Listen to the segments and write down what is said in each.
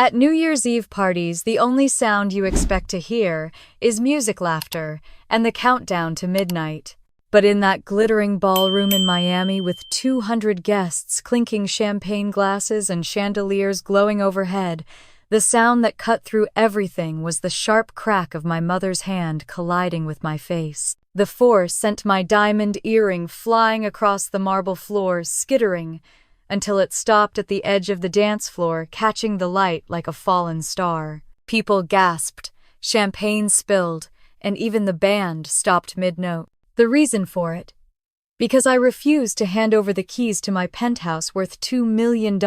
At New Year's Eve parties, the only sound you expect to hear is music, laughter, and the countdown to midnight. But in that glittering ballroom in Miami with 200 guests clinking champagne glasses and chandeliers glowing overhead, the sound that cut through everything was the sharp crack of my mother's hand colliding with my face. The force sent my diamond earring flying across the marble floor, skittering, until it stopped at the edge of the dance floor, catching the light like a fallen star. People gasped, champagne spilled, and even the band stopped mid-note. The reason for it? Because I refused to hand over the keys to my penthouse worth $2 million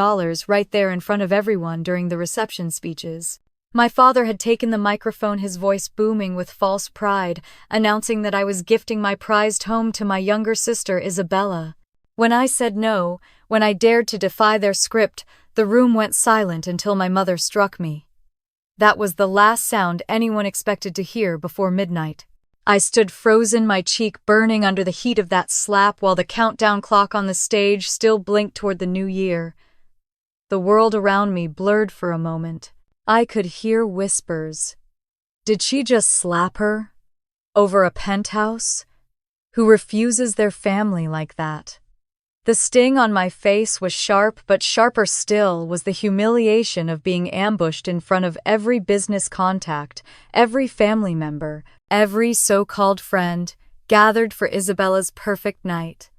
right there in front of everyone during the reception speeches. My father had taken the microphone, his voice booming with false pride, announcing that I was gifting my prized home to my younger sister, Isabella. When I said no, when I dared to defy their script, the room went silent until my mother struck me. That was the last sound anyone expected to hear before midnight. I stood frozen, my cheek burning under the heat of that slap while the countdown clock on the stage still blinked toward the new year. The world around me blurred for a moment. I could hear whispers. Did she just slap her? Over a penthouse? Who refuses their family like that? The sting on my face was sharp, but sharper still was the humiliation of being ambushed in front of every business contact, every family member, every so-called friend, gathered for Isabella's perfect night.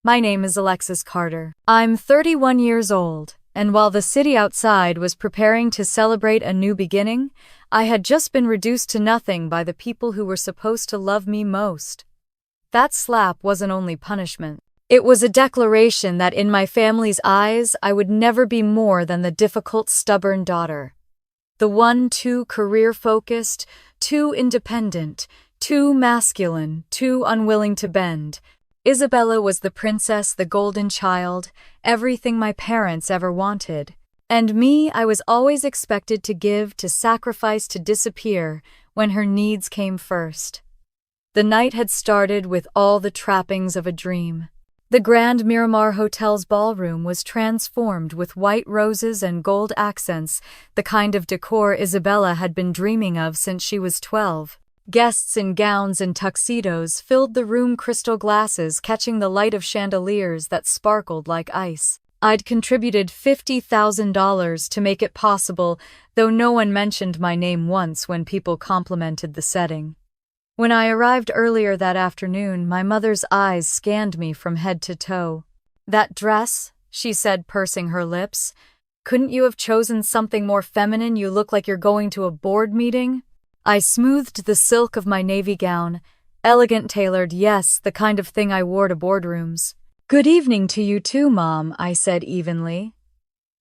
My name is Alexis Carter. I'm 31 years old, and while the city outside was preparing to celebrate a new beginning, I had just been reduced to nothing by the people who were supposed to love me most. That slap wasn't only punishment. It was a declaration that in my family's eyes, I would never be more than the difficult, stubborn daughter. The one too career-focused, too independent, too masculine, too unwilling to bend. Isabella was the princess, the golden child, everything my parents ever wanted. And me, I was always expected to give, to sacrifice, to disappear when her needs came first. The night had started with all the trappings of a dream. The Grand Miramar Hotel's ballroom was transformed with white roses and gold accents, the kind of decor Isabella had been dreaming of since she was 12. Guests in gowns and tuxedos filled the room, crystal glasses catching the light of chandeliers that sparkled like ice. I'd contributed $50,000 to make it possible, though no one mentioned my name once when people complimented the setting. When I arrived earlier that afternoon, my mother's eyes scanned me from head to toe. "That dress," she said, pursing her lips. "Couldn't you have chosen something more feminine? You look like you're going to a board meeting." I smoothed the silk of my navy gown. Elegant, tailored, yes, the kind of thing I wore to boardrooms. "Good evening to you too, Mom," I said evenly.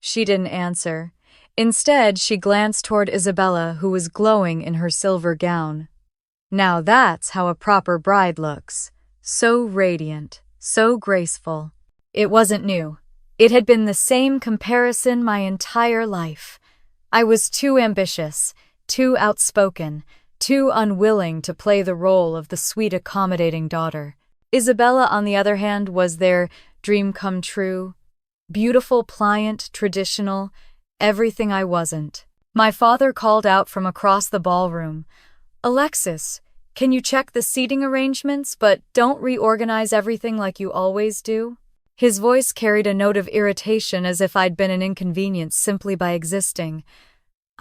She didn't answer. Instead, she glanced toward Isabella, who was glowing in her silver gown. Now that's how a proper bride looks. So radiant, so graceful. It wasn't new. It had been the same comparison my entire life. I was too ambitious, too outspoken, too unwilling to play the role of the sweet, accommodating daughter. Isabella, on the other hand, was their dream come true. Beautiful, pliant, traditional, everything I wasn't. My father called out from across the ballroom, "Alexis, can you check the seating arrangements, but don't reorganize everything like you always do?" His voice carried a note of irritation, as if I'd been an inconvenience simply by existing.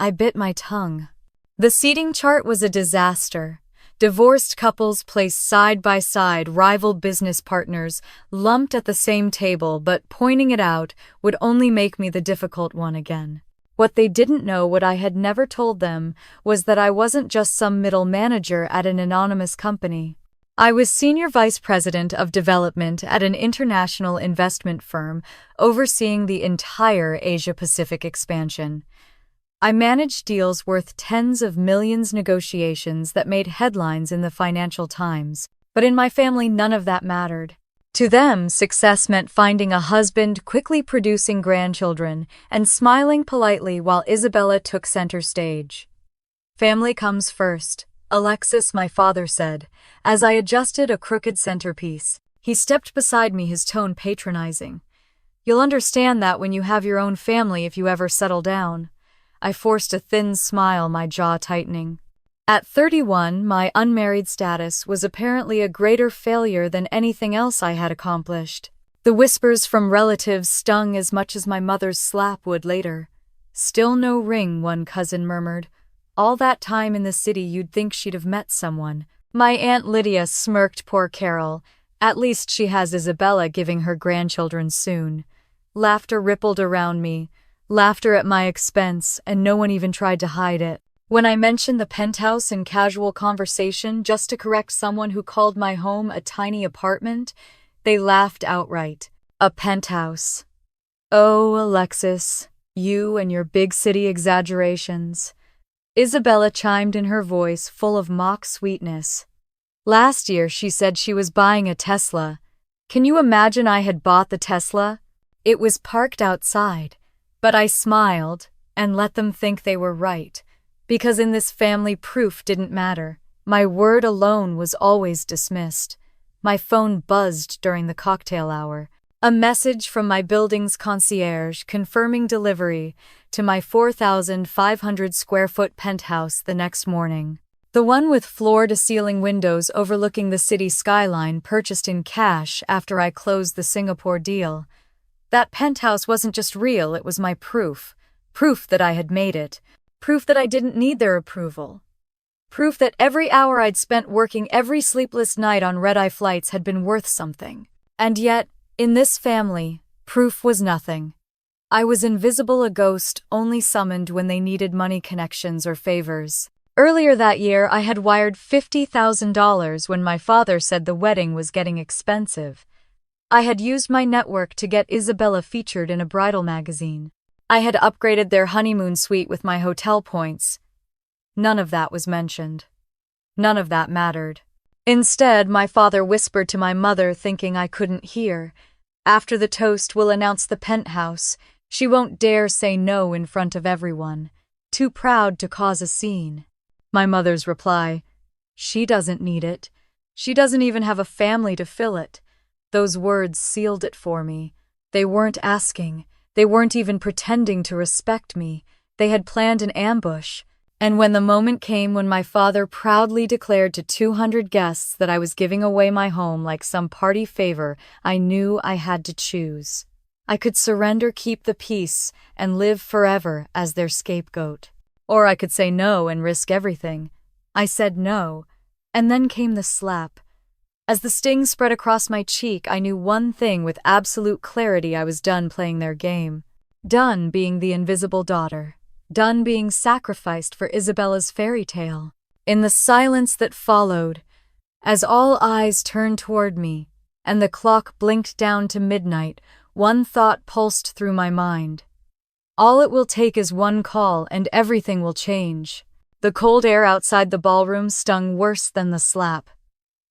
I bit my tongue. The seating chart was a disaster. Divorced couples placed side by side, rival business partners lumped at the same table, but pointing it out would only make me the difficult one again. What they didn't know, what I had never told them, was that I wasn't just some middle manager at an anonymous company. I was senior vice president of development at an international investment firm overseeing the entire Asia-Pacific expansion. I managed deals worth tens of millions, negotiations that made headlines in the Financial Times. But in my family, none of that mattered. To them, success meant finding a husband, quickly producing grandchildren, and smiling politely while Isabella took center stage. "Family comes first, Alexis," my father said, as I adjusted a crooked centerpiece. He stepped beside me, his tone patronizing. "You'll understand that when you have your own family, if you ever settle down." I forced a thin smile, my jaw tightening. At 31, my unmarried status was apparently a greater failure than anything else I had accomplished. The whispers from relatives stung as much as my mother's slap would later. "Still no ring," one cousin murmured. "All that time in the city you'd think she'd have met someone." My Aunt Lydia smirked. "Poor Carol. At least she has Isabella giving her grandchildren soon." Laughter rippled around me. Laughter at my expense, and no one even tried to hide it. When I mentioned the penthouse in casual conversation just to correct someone who called my home a tiny apartment, they laughed outright. A penthouse. Oh, Alexis, you and your big city exaggerations. Isabella chimed in, her voice full of mock sweetness. Last year she said she was buying a Tesla. Can you imagine I had bought the Tesla? It was parked outside, but I smiled and let them think they were right. Because in this family, proof didn't matter. My word alone was always dismissed. My phone buzzed during the cocktail hour. A message from my building's concierge confirming delivery to my 4,500 square foot penthouse the next morning. The one with floor-to-ceiling windows overlooking the city skyline, purchased in cash after I closed the Singapore deal. That penthouse wasn't just real, it was my proof. Proof that I had made it. Proof that I didn't need their approval. Proof that every hour I'd spent working every sleepless night on red-eye flights had been worth something. And yet, in this family, proof was nothing. I was invisible, a ghost only summoned when they needed money, connections, or favors. Earlier that year, I had wired $50,000 when my father said the wedding was getting expensive. I had used my network to get Isabella featured in a bridal magazine. I had upgraded their honeymoon suite with my hotel points. None of that was mentioned. None of that mattered. Instead, my father whispered to my mother, thinking I couldn't hear. "After the toast, we'll announce the penthouse. She won't dare say no in front of everyone. Too proud to cause a scene." My mother's reply: "She doesn't need it. She doesn't even have a family to fill it." Those words sealed it for me. They weren't asking. They weren't even pretending to respect me. They had planned an ambush. And when the moment came when my father proudly declared to 200 guests that I was giving away my home like some party favor, I knew I had to choose. I could surrender, keep the peace, and live forever as their scapegoat. Or I could say no and risk everything. I said no, and then came the slap. As the sting spread across my cheek, I knew one thing with absolute clarity: I was done playing their game. Done being the invisible daughter. Done being sacrificed for Isabella's fairy tale. In the silence that followed, as all eyes turned toward me, and the clock blinked down to midnight, one thought pulsed through my mind. All it will take is one call, and everything will change. The cold air outside the ballroom stung worse than the slap.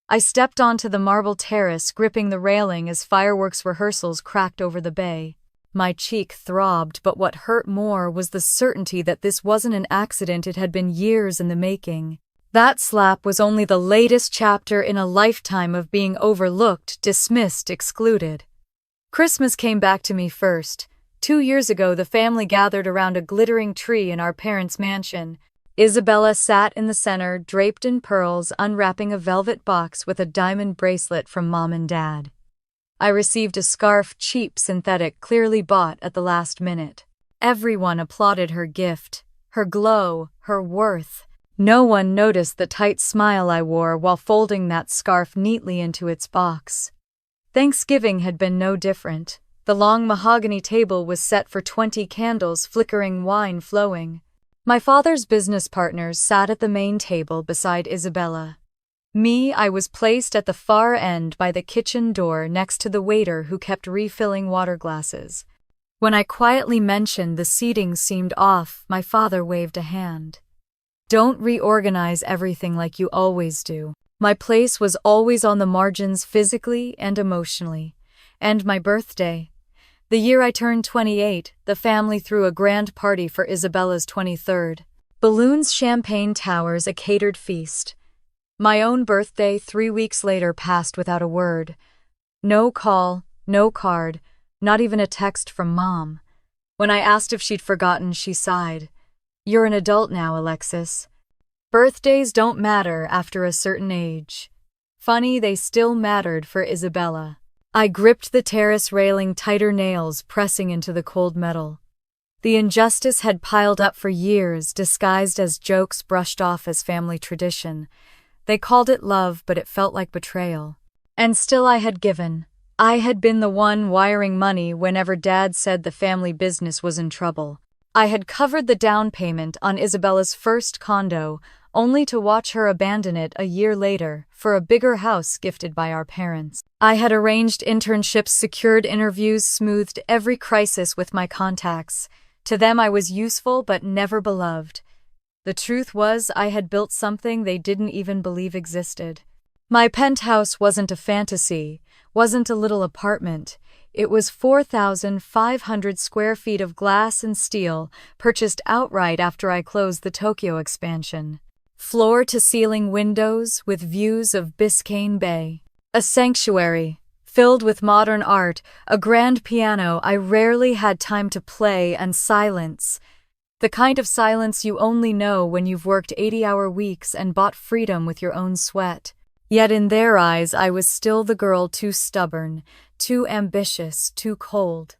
I stepped onto the marble terrace, gripping the railing as fireworks rehearsals cracked over the bay. My cheek throbbed, but what hurt more was the certainty that this wasn't an accident. It had been years in the making. That slap was only the latest chapter in a lifetime of being overlooked, dismissed, excluded. Christmas came back to me first. 2 years ago, the family gathered around a glittering tree in our parents' mansion. Isabella sat in the center, draped in pearls, unwrapping a velvet box with a diamond bracelet from Mom and Dad. I received a scarf, cheap, synthetic, clearly bought at the last minute. Everyone applauded her gift, her glow, her worth. No one noticed the tight smile I wore while folding that scarf neatly into its box. Thanksgiving had been no different. The long mahogany table was set for 20 candles, flickering wine flowing. My father's business partners sat at the main table beside Isabella. Me, I was placed at the far end by the kitchen door next to the waiter who kept refilling water glasses. When I quietly mentioned the seating seemed off, my father waved a hand. "Don't reorganize everything like you always do." My place was always on the margins, physically and emotionally. And my birthday. The year I turned 28, the family threw a grand party for Isabella's 23rd. Balloons, champagne towers, a catered feast. My own birthday, 3 weeks later, passed without a word. No call, no card, not even a text from Mom. When I asked if she'd forgotten, she sighed. You're an adult now, Alexis. Birthdays don't matter after a certain age. Funny, they still mattered for Isabella. I gripped the terrace railing tighter, nails pressing into the cold metal. The injustice had piled up for years, disguised as jokes brushed off as family tradition. They called it love, but it felt like betrayal. And still I had given. I had been the one wiring money whenever Dad said the family business was in trouble. I had covered the down payment on Isabella's first condo, only to watch her abandon it a year later for a bigger house gifted by our parents. I had arranged internships, secured interviews, smoothed every crisis with my contacts. To them I was useful but never beloved. The truth was I had built something they didn't even believe existed. My penthouse wasn't a fantasy, wasn't a little apartment. It was 4,500 square feet of glass and steel, purchased outright after I closed the Tokyo expansion. Floor-to-ceiling windows with views of Biscayne Bay. A sanctuary, filled with modern art, a grand piano I rarely had time to play, and silence. The kind of silence you only know when you've worked 80-hour weeks and bought freedom with your own sweat. Yet in their eyes I was still the girl, too stubborn, too ambitious, too cold.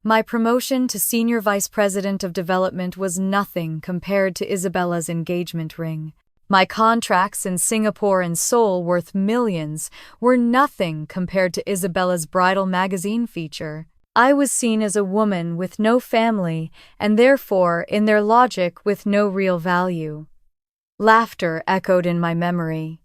My promotion to Senior Vice President of Development was nothing compared to Isabella's engagement ring. My contracts in Singapore and Seoul, worth millions, were nothing compared to Isabella's bridal magazine feature. I was seen as a woman with no family, and therefore, in their logic, with no real value. Laughter echoed in my memory.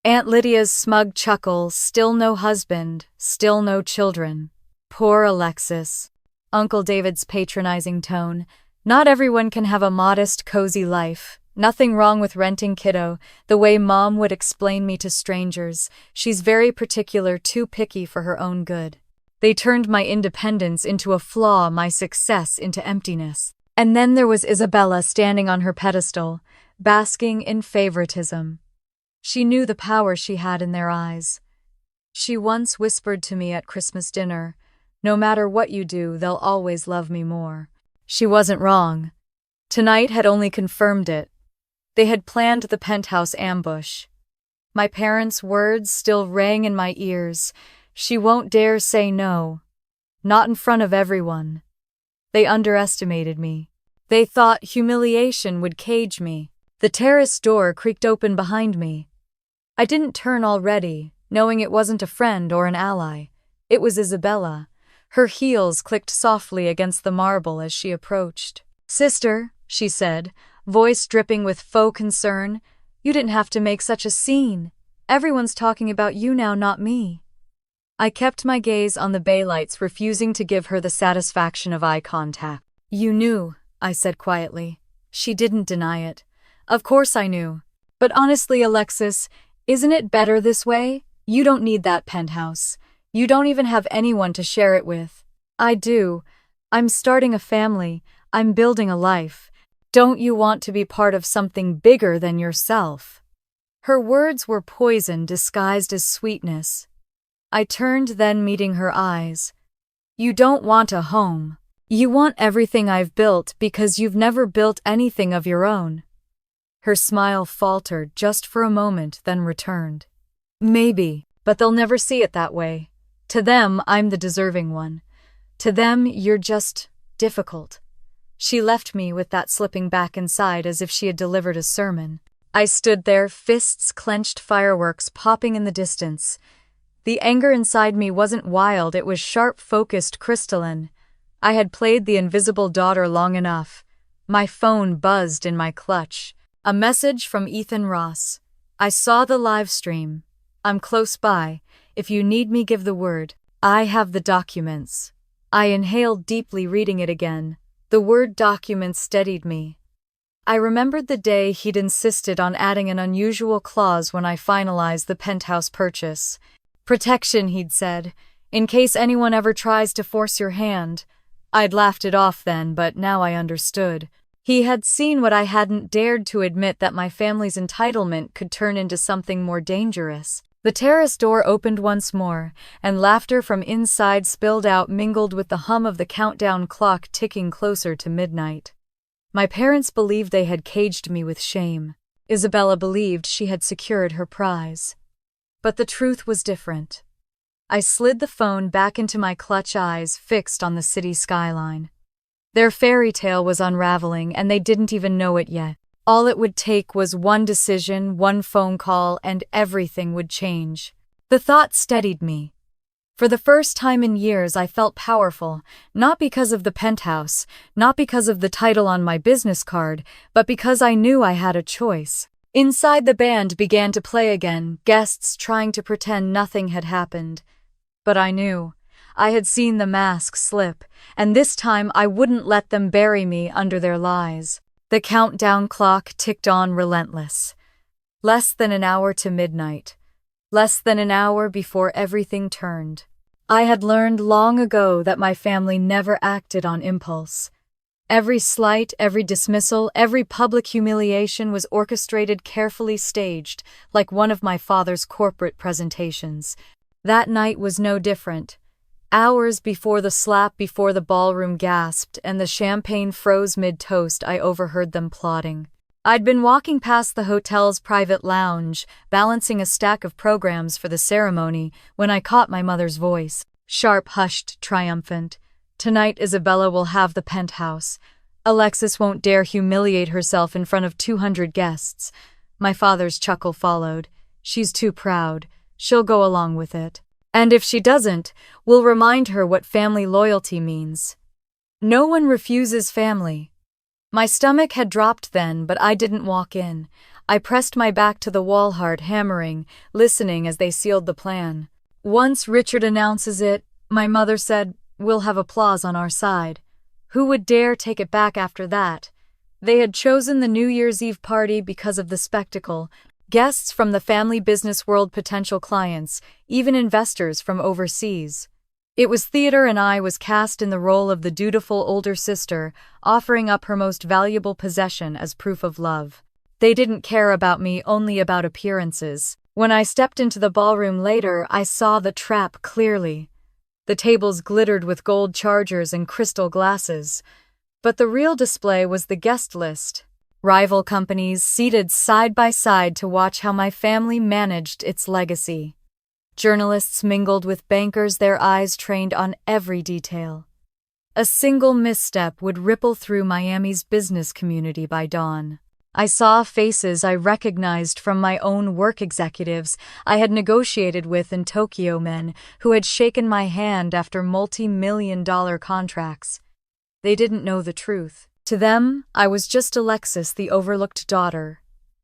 Aunt Lydia's smug chuckle, still no husband, still no children. Poor Alexis. Uncle David's patronizing tone. Not everyone can have a modest, cozy life. Nothing wrong with renting, kiddo, the way Mom would explain me to strangers. She's very particular, too picky for her own good. They turned my independence into a flaw, my success into emptiness. And then there was Isabella standing on her pedestal, basking in favoritism. She knew the power she had in their eyes. She once whispered to me at Christmas dinner, "No matter what you do, they'll always love me more." She wasn't wrong. Tonight had only confirmed it. They had planned the penthouse ambush. My parents' words still rang in my ears. She won't dare say no. Not in front of everyone. They underestimated me. They thought humiliation would cage me. The terrace door creaked open behind me. I didn't turn already, knowing it wasn't a friend or an ally. It was Isabella. Her heels clicked softly against the marble as she approached. "Sister," she said, voice dripping with faux concern, "you didn't have to make such a scene. Everyone's talking about you now, not me." I kept my gaze on the bay lights, refusing to give her the satisfaction of eye contact. "You knew," I said quietly. She didn't deny it. "Of course I knew. But honestly, Alexis, isn't it better this way? You don't need that penthouse. You don't even have anyone to share it with. I do. I'm starting a family. I'm building a life. Don't you want to be part of something bigger than yourself?" Her words were poison disguised as sweetness. I turned, then meeting her eyes. "You don't want a home. You want everything I've built because you've never built anything of your own." Her smile faltered just for a moment, then returned. "Maybe, but they'll never see it that way. To them, I'm the deserving one. To them, you're just difficult." She left me with that, slipping back inside as if she had delivered a sermon. I stood there, fists clenched, fireworks popping in the distance. The anger inside me wasn't wild, it was sharp, focused, crystalline. I had played the invisible daughter long enough. My phone buzzed in my clutch. A message from Ethan Ross. "I saw the live stream. I'm close by. If you need me, give the word. I have the documents." I inhaled deeply, reading it again. The word documents steadied me. I remembered the day he'd insisted on adding an unusual clause when I finalized the penthouse purchase. Protection, he'd said, in case anyone ever tries to force your hand. I'd laughed it off then, but now I understood. He had seen what I hadn't dared to admit, that my family's entitlement could turn into something more dangerous. The terrace door opened once more, and laughter from inside spilled out, mingled with the hum of the countdown clock ticking closer to midnight. My parents believed they had caged me with shame. Isabella believed she had secured her prize. But the truth was different. I slid the phone back into my clutch, eyes fixed on the city skyline. Their fairy tale was unraveling, and they didn't even know it yet. All it would take was one decision, one phone call, and everything would change. The thought steadied me. For the first time in years, I felt powerful, not because of the penthouse, not because of the title on my business card, but because I knew I had a choice. Inside, the band began to play again, guests trying to pretend nothing had happened. But I knew. I had seen the mask slip, and this time I wouldn't let them bury me under their lies. The countdown clock ticked on relentless. Less than an hour to midnight. Less than an hour before everything turned. I had learned long ago that my family never acted on impulse. Every slight, every dismissal, every public humiliation was orchestrated, carefully staged, like one of my father's corporate presentations. That night was no different. Hours before the slap, before the ballroom gasped and the champagne froze mid-toast, I overheard them plotting. I'd been walking past the hotel's private lounge, balancing a stack of programs for the ceremony, when I caught my mother's voice. Sharp, hushed, triumphant. "Tonight Isabella will have the penthouse. Alexis won't dare humiliate herself in front of 200 guests. My father's chuckle followed. "She's too proud. She'll go along with it. And if she doesn't, we'll remind her what family loyalty means. No one refuses family." My stomach had dropped then, but I didn't walk in. I pressed my back to the wall, heart hammering, listening as they sealed the plan. "Once Richard announces it," my mother said, "we'll have applause on our side. Who would dare take it back after that?" They had chosen the New Year's Eve party because of the spectacle. Guests from the family business world, potential clients, even investors from overseas. It was theater, and I was cast in the role of the dutiful older sister, offering up her most valuable possession as proof of love. They didn't care about me, only about appearances. When I stepped into the ballroom later, I saw the trap clearly. The tables glittered with gold chargers and crystal glasses. But the real display was the guest list. Rival companies seated side by side to watch how my family managed its legacy. Journalists mingled with bankers, their eyes trained on every detail. A single misstep would ripple through Miami's business community by dawn. I saw faces I recognized from my own work, executives I had negotiated with in Tokyo, men who had shaken my hand after multi-million-dollar contracts. They didn't know the truth. To them, I was just Alexis, the overlooked daughter.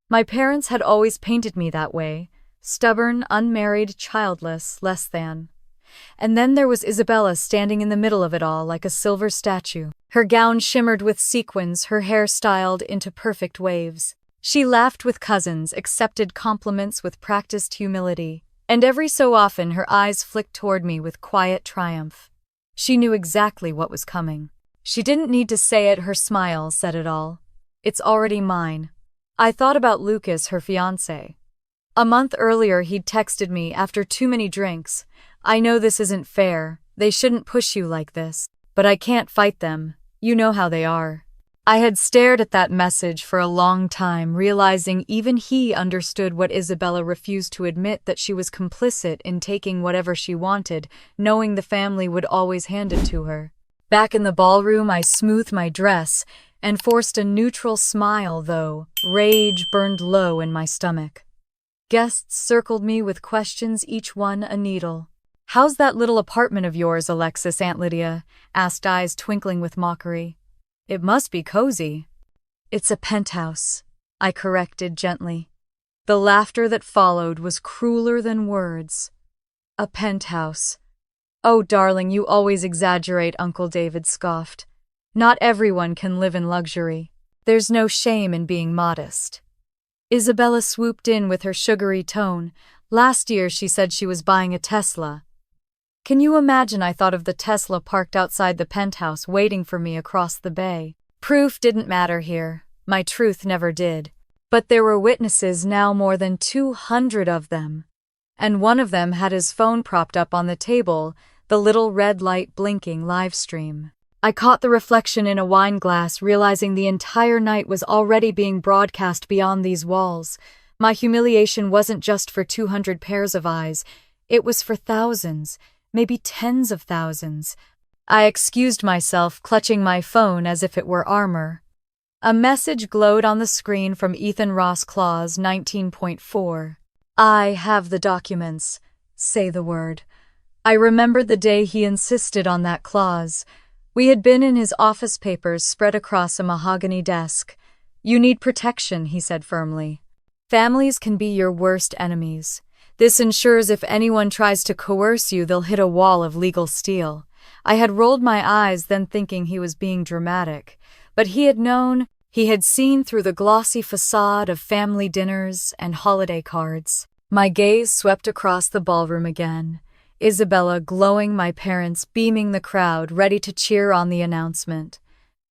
My parents had always painted me that way. Stubborn, unmarried, childless, less than. And then there was Isabella standing in the middle of it all like a silver statue. Her gown shimmered with sequins, her hair styled into perfect waves. She laughed with cousins, accepted compliments with practiced humility, and every so often her eyes flicked toward me with quiet triumph. She knew exactly what was coming. She didn't need to say it, her smile said it all. "It's already mine." I thought about Lucas, her fiancé. A month earlier he'd texted me after too many drinks. "I know this isn't fair, they shouldn't push you like this, but I can't fight them, you know how they are." I had stared at that message for a long time, realizing even he understood what Isabella refused to admit, that she was complicit in taking whatever she wanted, knowing the family would always hand it to her. Back in the ballroom, I smoothed my dress and forced a neutral smile, though rage burned low in my stomach. Guests circled me with questions, each one a needle. "How's that little apartment of yours, Alexis?" Aunt Lydia asked, eyes twinkling with mockery. "It must be cozy." "It's a penthouse," I corrected gently. The laughter that followed was crueler than words. "A penthouse. Oh, darling, you always exaggerate," Uncle David scoffed. "Not everyone can live in luxury. There's no shame in being modest." Isabella swooped in with her sugary tone. "Last year she said she was buying a Tesla. Can you imagine? I thought of the Tesla parked outside the penthouse waiting for me across the bay. Proof didn't matter here. My truth never did. But there were witnesses, now more than 200 of them. And one of them had his phone propped up on the table, the little red light blinking live stream. I caught the reflection in a wine glass, realizing the entire night was already being broadcast beyond these walls. My humiliation wasn't just for 200 pairs of eyes, it was for thousands, maybe tens of thousands. I excused myself, clutching my phone as if it were armor. A message glowed on the screen from Ethan Ross Clause 19.4. I have the documents. Say the word. I remembered the day he insisted on that clause. We had been in his office papers spread across a mahogany desk. You need protection, he said firmly. Families can be your worst enemies. This ensures if anyone tries to coerce you, they'll hit a wall of legal steel. I had rolled my eyes, then thinking he was being dramatic. But he had known, he had seen through the glossy facade of family dinners and holiday cards. My gaze swept across the ballroom again. Isabella glowing, my parents beaming, the crowd ready to cheer on the announcement.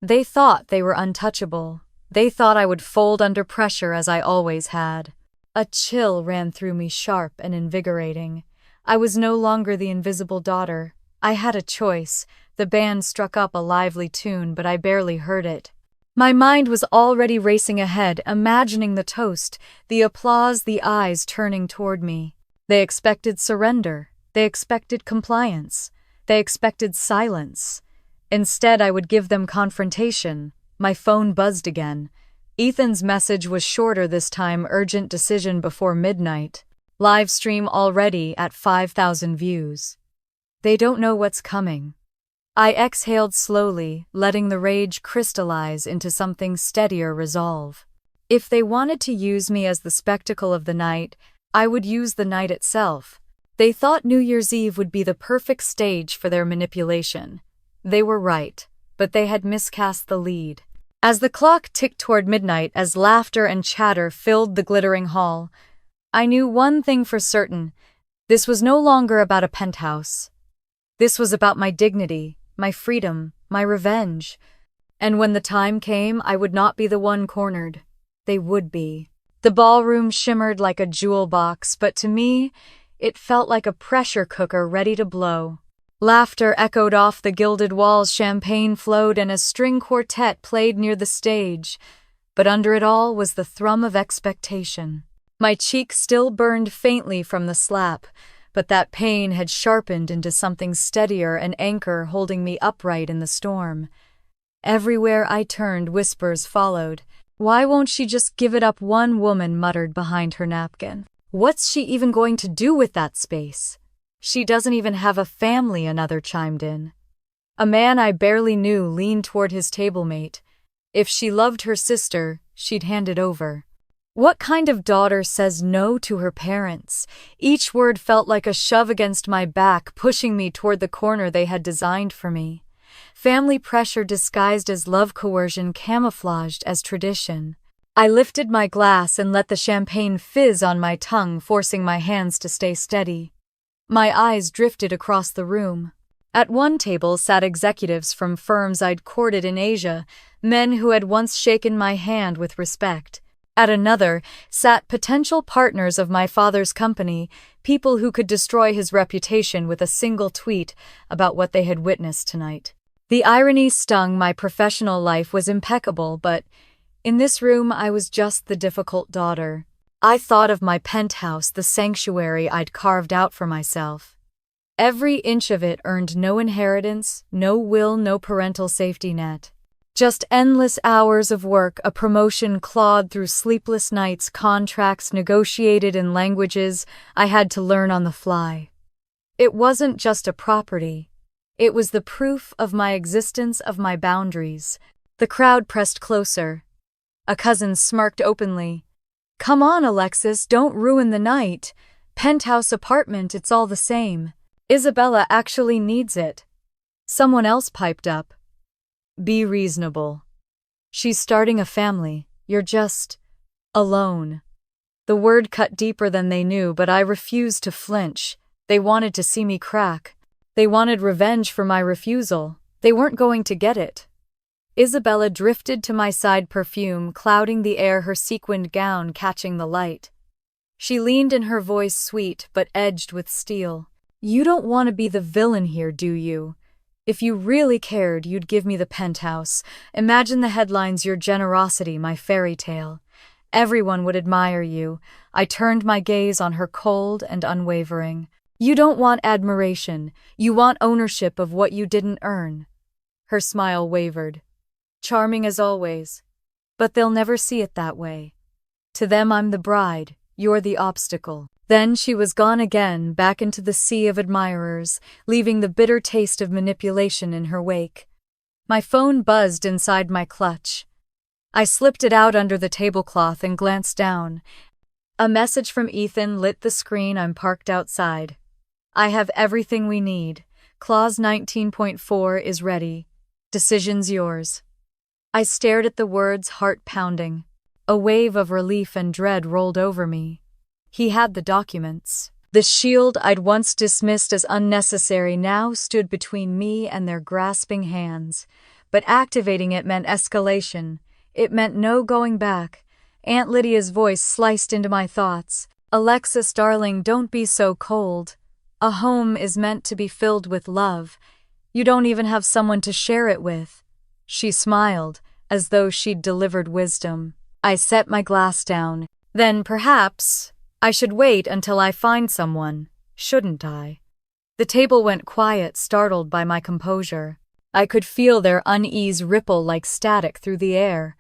They thought they were untouchable. They thought I would fold under pressure as I always had. A chill ran through me, sharp and invigorating. I was no longer the invisible daughter. I had a choice. The band struck up a lively tune, but I barely heard it. My mind was already racing ahead, imagining the toast, the applause, the eyes turning toward me. They expected surrender. They expected compliance. They expected silence. Instead, I would give them confrontation. My phone buzzed again. Ethan's message was shorter this time, urgent decision before midnight. Live stream already at 5,000 views. They don't know what's coming. I exhaled slowly, letting the rage crystallize into something steadier resolve. If they wanted to use me as the spectacle of the night, I would use the night itself. They thought New Year's Eve would be the perfect stage for their manipulation. They were right, but they had miscast the lead. As the clock ticked toward midnight, as laughter and chatter filled the glittering hall, I knew one thing for certain. This was no longer about a penthouse. This was about my dignity, my freedom, my revenge. And when the time came, I would not be the one cornered. They would be. The ballroom shimmered like a jewel box, but to me, it felt like a pressure cooker ready to blow. Laughter echoed off the gilded walls, champagne flowed, and a string quartet played near the stage. But under it all was the thrum of expectation. My cheek still burned faintly from the slap, but that pain had sharpened into something steadier, an anchor holding me upright in the storm. Everywhere I turned, whispers followed. Why won't she just give it up? One woman muttered behind her napkin. What's she even going to do with that space? She doesn't even have a family, another chimed in. A man I barely knew leaned toward his table-mate. If she loved her sister, she'd hand it over. What kind of daughter says no to her parents? Each word felt like a shove against my back, pushing me toward the corner they had designed for me. Family pressure disguised as love, coercion camouflaged as tradition. I lifted my glass and let the champagne fizz on my tongue, forcing my hands to stay steady. My eyes drifted across the room. At one table sat executives from firms I'd courted in Asia, men who had once shaken my hand with respect. At another sat potential partners of my father's company, people who could destroy his reputation with a single tweet about what they had witnessed tonight. The irony stung. My professional life was impeccable, but in this room I was just the difficult daughter. I thought of my penthouse, the sanctuary I'd carved out for myself. Every inch of it earned no inheritance, no will, no parental safety net. Just endless hours of work, a promotion clawed through sleepless nights, contracts negotiated in languages I had to learn on the fly. It wasn't just a property. It was the proof of my existence, of my boundaries. The crowd pressed closer. A cousin smirked openly. Come on, Alexis, don't ruin the night. Penthouse apartment, it's all the same. Isabella actually needs it. Someone else piped up. Be reasonable. She's starting a family. You're just alone. The word cut deeper than they knew, but I refused to flinch. They wanted to see me crack. They wanted revenge for my refusal. They weren't going to get it. Isabella drifted to my side, perfume clouding the air, her sequined gown catching the light. She leaned in, her voice sweet but edged with steel. You don't want to be the villain here, do you? If you really cared, you'd give me the penthouse. Imagine the headlines, your generosity, my fairy tale. Everyone would admire you. I turned my gaze on her cold and unwavering. You don't want admiration. You want ownership of what you didn't earn. Her smile wavered. Charming as always. But they'll never see it that way. To them, I'm the bride. You're the obstacle. Then she was gone again, back into the sea of admirers, leaving the bitter taste of manipulation in her wake. My phone buzzed inside my clutch. I slipped it out under the tablecloth and glanced down. A message from Ethan lit the screen. I'm parked outside. I have everything we need. Clause 19.4 is ready. Decision's yours. I stared at the words, heart pounding. A wave of relief and dread rolled over me. He had the documents. The shield I'd once dismissed as unnecessary now stood between me and their grasping hands. But activating it meant escalation. It meant no going back. Aunt Lydia's voice sliced into my thoughts. Alexis, darling, don't be so cold. A home is meant to be filled with love. You don't even have someone to share it with. She smiled, as though she'd delivered wisdom. I set my glass down. Then perhaps I should wait until I find someone, shouldn't I? The table went quiet, startled by my composure. I could feel their unease ripple like static through the air.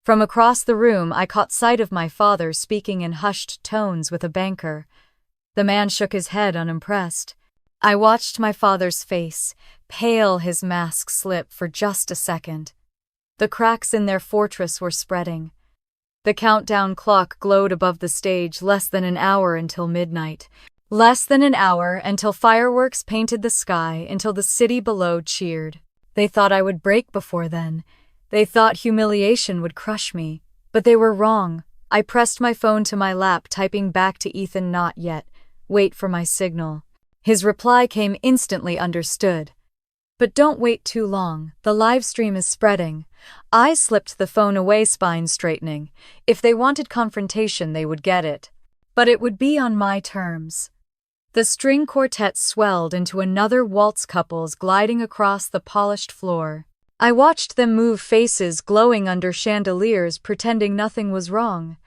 From across the room, I caught sight of my father speaking in hushed tones with a banker. The man shook his head, unimpressed. I watched my father's face, pale, his mask slip for just a second. The cracks in their fortress were spreading. The countdown clock glowed above the stage. Less than an hour until midnight. Less than an hour until fireworks painted the sky, until the city below cheered. They thought I would break before then. They thought humiliation would crush me. But they were wrong. I pressed my phone to my lap, typing back to Ethan, not yet. Wait for my signal. His reply came instantly, understood. But don't wait too long. The live stream is spreading. I slipped the phone away, spine straightening. If they wanted confrontation, they would get it. But it would be on my terms. The string quartet swelled into another waltz, couples gliding across the polished floor. I watched them move, faces glowing under chandeliers, pretending nothing was wrong.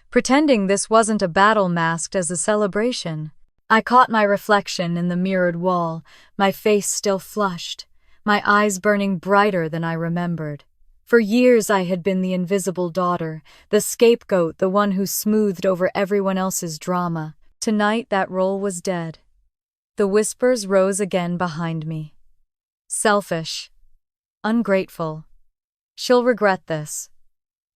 Pretending this wasn't a battle masked as a celebration. I caught my reflection in the mirrored wall, my face still flushed, my eyes burning brighter than I remembered. For years I had been the invisible daughter, the scapegoat, the one who smoothed over everyone else's drama. Tonight that role was dead. The whispers rose again behind me. Selfish. Ungrateful. She'll regret this.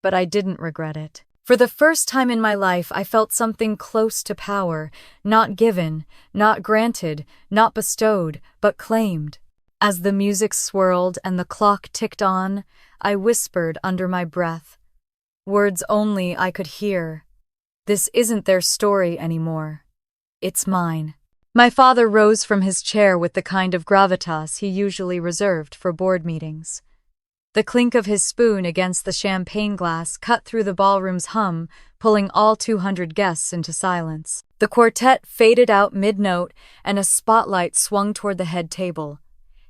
But I didn't regret it. For the first time in my life, I felt something close to power, not given, not granted, not bestowed, but claimed. As the music swirled and the clock ticked on, I whispered under my breath. Words only I could hear. This isn't their story anymore. It's mine. My father rose from his chair with the kind of gravitas he usually reserved for board meetings. The clink of his spoon against the champagne glass cut through the ballroom's hum, pulling all 200 guests into silence. The quartet faded out mid-note, and a spotlight swung toward the head table.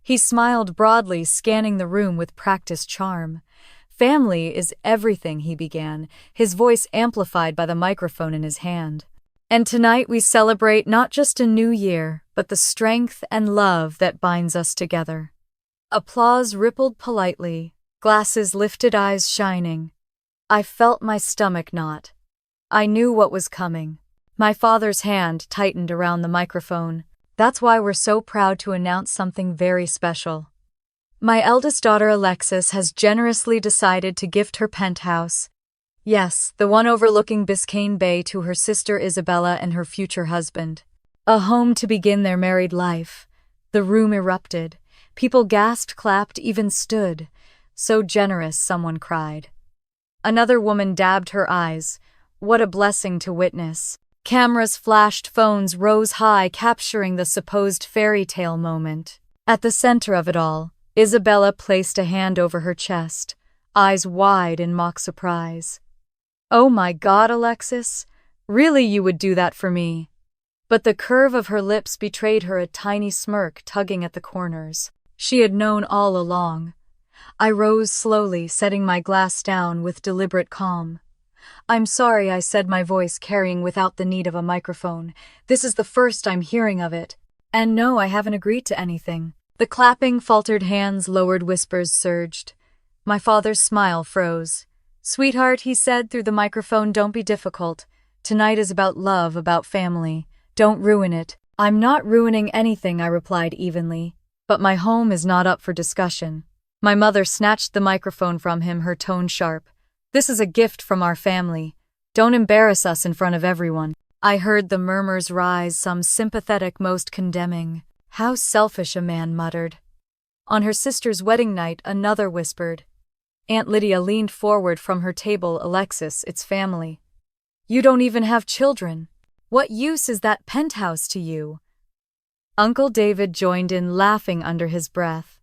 He smiled broadly, scanning the room with practiced charm. Family is everything, he began, his voice amplified by the microphone in his hand. And tonight we celebrate not just a new year, but the strength and love that binds us together. Applause rippled politely, glasses lifted, eyes shining. I felt my stomach knot. I knew what was coming. My father's hand tightened around the microphone. That's why we're so proud to announce something very special. My eldest daughter Alexis has generously decided to gift her penthouse. Yes, the one overlooking Biscayne Bay, to her sister Isabella and her future husband. A home to begin their married life. The room erupted. People gasped, clapped, even stood. So generous, someone cried. Another woman dabbed her eyes. What a blessing to witness. Cameras flashed, phones rose high, capturing the supposed fairy tale moment. At the center of it all, Isabella placed a hand over her chest, eyes wide in mock surprise. Oh my God, Alexis, really you would do that for me? But the curve of her lips betrayed her, a tiny smirk tugging at the corners. She had known all along. I rose slowly, setting my glass down with deliberate calm. "I'm sorry," I said, my voice carrying without the need of a microphone. "This is the first I'm hearing of it. And no, I haven't agreed to anything." The clapping, faltered hands, lowered whispers surged. My father's smile froze. "Sweetheart," he said through the microphone, "don't be difficult. Tonight is about love, about family. Don't ruin it." "I'm not ruining anything," I replied evenly. "But my home is not up for discussion." My mother snatched the microphone from him, her tone sharp. "This is a gift from our family. Don't embarrass us in front of everyone." I heard the murmurs rise, some sympathetic, most condemning. "How selfish," a man muttered. On her sister's wedding night, another whispered. Aunt Lydia leaned forward from her table. "Alexis, it's family. You don't even have children. What use is that penthouse to you?" Uncle David joined in, laughing under his breath.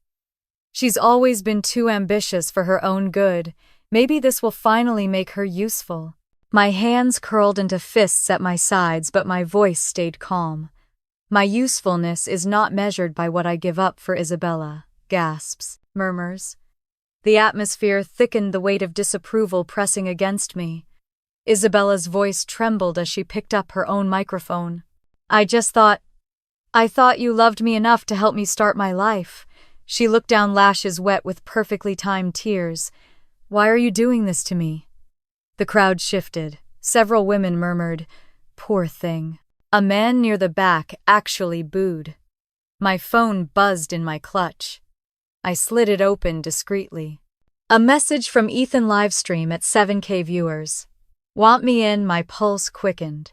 "She's always been too ambitious for her own good. Maybe this will finally make her useful." My hands curled into fists at my sides, but my voice stayed calm. "My usefulness is not measured by what I give up for Isabella." Gasps, murmurs. The atmosphere thickened, the weight of disapproval pressing against me. Isabella's voice trembled as she picked up her own microphone. I thought you loved me enough to help me start my life." She looked down, lashes wet with perfectly timed tears. "Why are you doing this to me?" The crowd shifted. Several women murmured, "Poor thing." A man near the back actually booed. My phone buzzed in my clutch. I slid it open discreetly. A message from Ethan, livestream at 7K viewers. "Want me in?" My pulse quickened.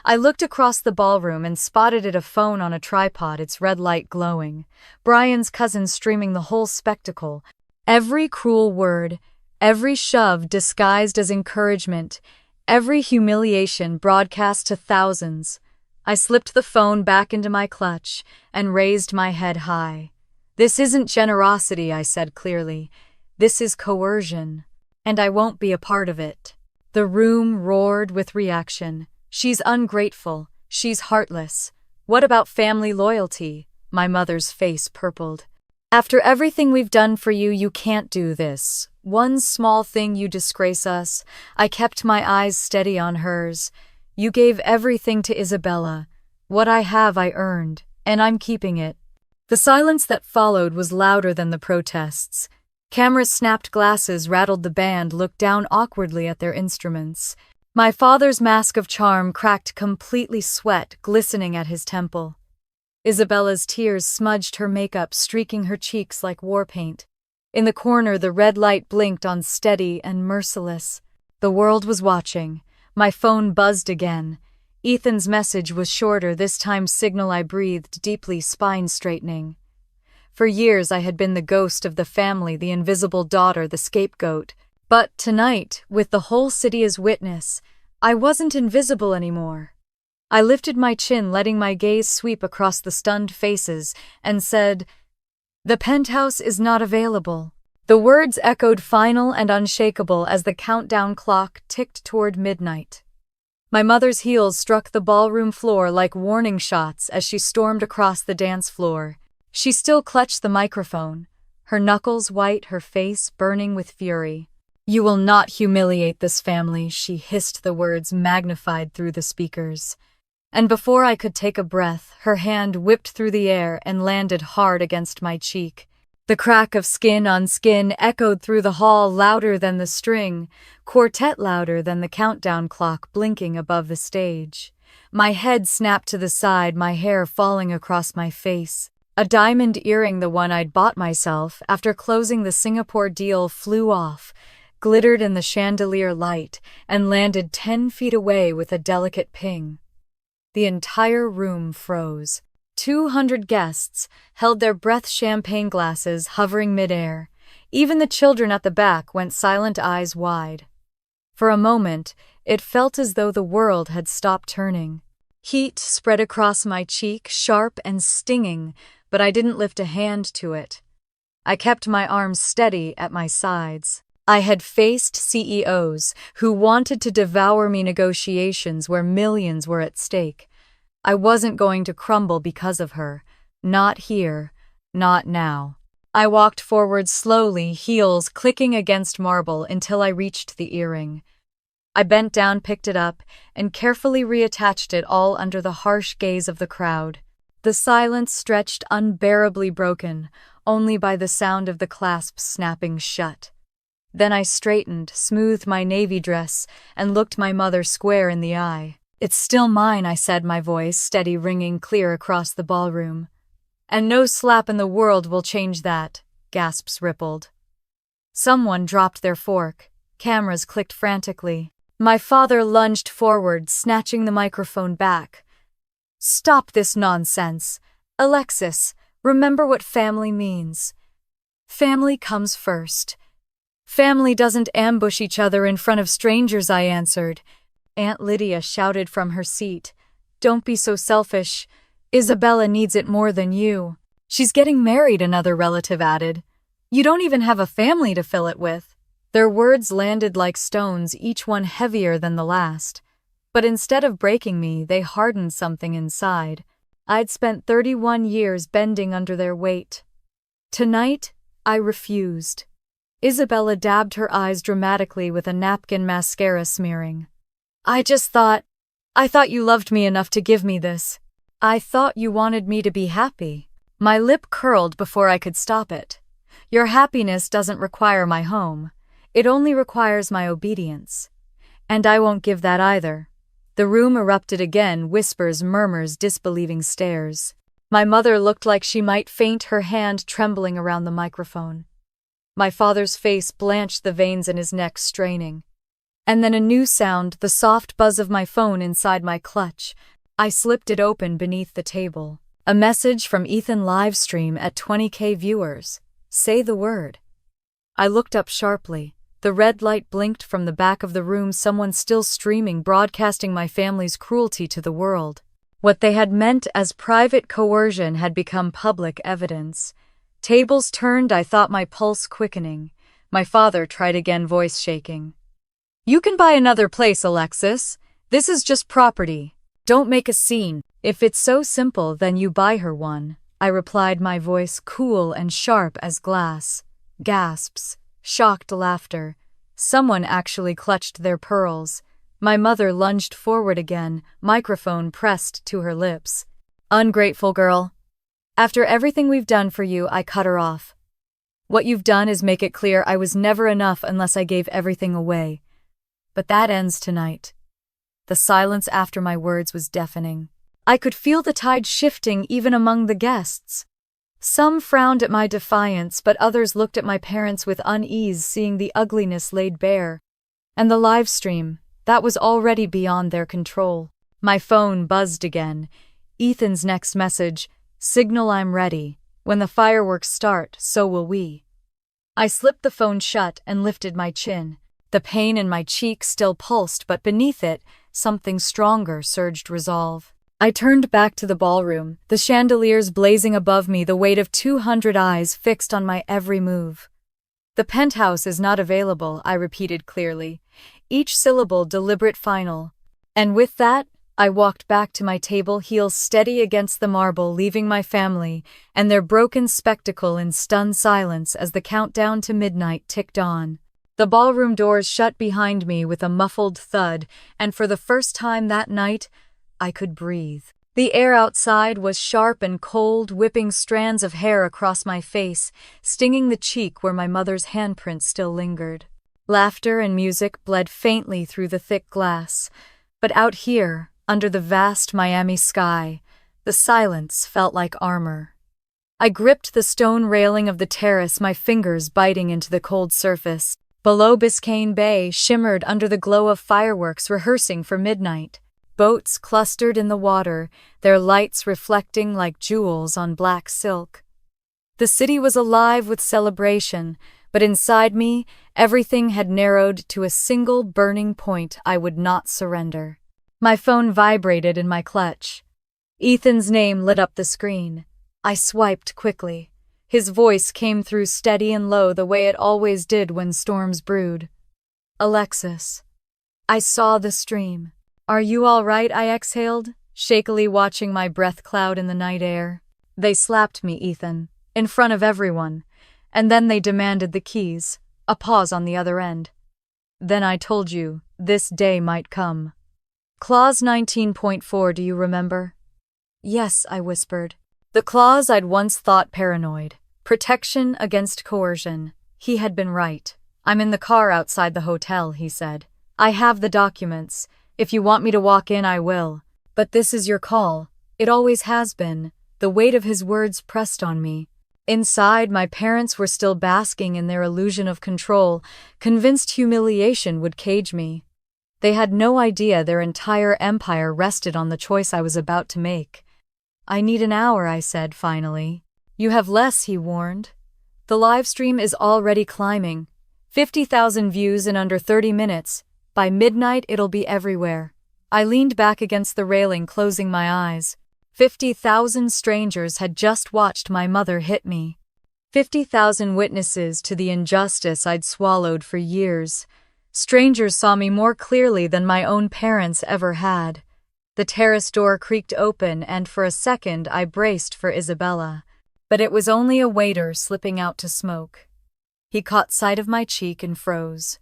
I looked across the ballroom and spotted it, a phone on a tripod, its red light glowing. Brian's cousin streaming the whole spectacle. Every cruel word, every shove disguised as encouragement, every humiliation broadcast to thousands. I slipped the phone back into my clutch and raised my head high. "This isn't generosity," I said clearly. "This is coercion, and I won't be a part of it." The room roared with reaction. "She's ungrateful. She's heartless. What about family loyalty?" My mother's face purpled. "After everything we've done for you, you can't do this. One small thing, you disgrace us." I kept my eyes steady on hers. "You gave everything to Isabella. What I have, I earned, and I'm keeping it." The silence that followed was louder than the protests. Cameras snapped, glasses rattled, the band looked down awkwardly at their instruments. My father's mask of charm cracked completely, sweat glistening at his temple. Isabella's tears smudged her makeup, streaking her cheeks like war paint. In the corner, the red light blinked on, steady and merciless. The world was watching. My phone buzzed again. Ethan's message was shorter, this time signal. I breathed deeply, spine straightening. For years I had been the ghost of the family, the invisible daughter, the scapegoat. But tonight, with the whole city as witness, I wasn't invisible anymore. I lifted my chin, letting my gaze sweep across the stunned faces, and said, "The penthouse is not available." The words echoed final and unshakable as the countdown clock ticked toward midnight. My mother's heels struck the ballroom floor like warning shots as she stormed across the dance floor. She still clutched the microphone, her knuckles white, her face burning with fury. "You will not humiliate this family," she hissed, the words magnified through the speakers. And before I could take a breath, her hand whipped through the air and landed hard against my cheek. The crack of skin on skin echoed through the hall, louder than the string, quartet louder than the countdown clock blinking above the stage. My head snapped to the side, my hair falling across my face. A diamond earring, the one I'd bought myself after closing the Singapore deal, flew off, glittered in the chandelier light, and landed 10 feet away with a delicate ping. The entire room froze. 200 guests held their breath, champagne glasses hovering midair. Even the children at the back went silent, eyes wide. For a moment, it felt as though the world had stopped turning. Heat spread across my cheek, sharp and stinging, but I didn't lift a hand to it. I kept my arms steady at my sides. I had faced CEOs who wanted to devour me, negotiations where millions were at stake. I wasn't going to crumble because of her. Not here, not now. I walked forward slowly, heels clicking against marble until I reached the earring. I bent down, picked it up, and carefully reattached it all under the harsh gaze of the crowd. The silence stretched unbearably broken, only by the sound of the clasp snapping shut. Then I straightened, smoothed my navy dress, and looked my mother square in the eye. "It's still mine," I said, my voice steady, ringing clear across the ballroom. "And no slap in the world will change that," gasps rippled. Someone dropped their fork. Cameras clicked frantically. My father lunged forward, snatching the microphone back. "Stop this nonsense. Alexis, remember what family means. Family comes first. Family doesn't ambush each other in front of strangers," I answered. Aunt Lydia shouted from her seat. "Don't be so selfish. Isabella needs it more than you." "She's getting married," another relative added. "You don't even have a family to fill it with." Their words landed like stones, each one heavier than the last. But instead of breaking me, they hardened something inside. I'd spent 31 years bending under their weight. Tonight, I refused. Isabella dabbed her eyes dramatically with a napkin, mascara smearing. I thought you loved me enough to give me this. I thought you wanted me to be happy." My lip curled before I could stop it. "Your happiness doesn't require my home. It only requires my obedience. And I won't give that either." The room erupted again, whispers, murmurs, disbelieving stares. My mother looked like she might faint, her hand trembling around the microphone. My father's face blanched, the veins in his neck straining. And then a new sound, the soft buzz of my phone inside my clutch. I slipped it open beneath the table. A message from Ethan, livestream at 20K viewers. Say the word. I looked up sharply. The red light blinked from the back of the room, someone still streaming, broadcasting my family's cruelty to the world. What they had meant as private coercion had become public evidence. Tables turned, I thought, my pulse quickening. My father tried again, voice shaking. "You can buy another place, Alexis. This is just property. Don't make a scene. If it's so simple, then you buy her one," I replied, my voice cool and sharp as glass. Gasps. Shocked laughter. Someone actually clutched their pearls. My mother lunged forward again, microphone pressed to her lips. "Ungrateful girl. After everything we've done for you," I cut her off. "What you've done is make it clear I was never enough unless I gave everything away. But that ends tonight." The silence after my words was deafening. I could feel the tide shifting even among the guests. Some frowned at my defiance, but others looked at my parents with unease, seeing the ugliness laid bare. And the live stream, that was already beyond their control. My phone buzzed again. Ethan's next message: "Signal I'm ready. When the fireworks start, so will we." I slipped the phone shut and lifted my chin. The pain in my cheek still pulsed, but beneath it, something stronger surged: resolve. I turned back to the ballroom, the chandeliers blazing above me, the weight of 200 eyes fixed on my every move. "The penthouse is not available," I repeated clearly, each syllable deliberate, final. And with that, I walked back to my table, heels steady against the marble, leaving my family and their broken spectacle in stunned silence as the countdown to midnight ticked on. The ballroom doors shut behind me with a muffled thud, and for the first time that night, I could breathe. The air outside was sharp and cold, whipping strands of hair across my face, stinging the cheek where my mother's handprint still lingered. Laughter and music bled faintly through the thick glass, but out here, under the vast Miami sky, the silence felt like armor. I gripped the stone railing of the terrace, my fingers biting into the cold surface. Below, Biscayne Bay shimmered under the glow of fireworks rehearsing for midnight. Boats clustered in the water, their lights reflecting like jewels on black silk. The city was alive with celebration, but inside me, everything had narrowed to a single burning point: I would not surrender. My phone vibrated in my clutch. Ethan's name lit up the screen. I swiped quickly. His voice came through steady and low, the way it always did when storms brewed. "Alexis." I saw the stream. "Are you all right?" I exhaled, shakily watching my breath cloud in the night air. "They slapped me, Ethan, in front of everyone. And then they demanded the keys. A pause on the other end. Then I told you, this day might come. Clause 19.4, do you remember? Yes, I whispered. The clause I'd once thought paranoid. Protection against coercion. He had been right. I'm in the car outside the hotel, he said. I have the documents. If you want me to walk in, I will. But this is your call. It always has been. The weight of his words pressed on me. Inside, my parents were still basking in their illusion of control, convinced humiliation would cage me. They had no idea their entire empire rested on the choice I was about to make. I need an hour, I said finally. You have less, he warned. The live stream is already climbing. 50,000 views in under 30 minutes. By midnight, it'll be everywhere. I leaned back against the railing, closing my eyes. 50,000 strangers had just watched my mother hit me. 50,000 witnesses to the injustice I'd swallowed for years. Strangers saw me more clearly than my own parents ever had. The terrace door creaked open, and for a second I braced for Isabella. But it was only a waiter slipping out to smoke. He caught sight of my cheek and froze.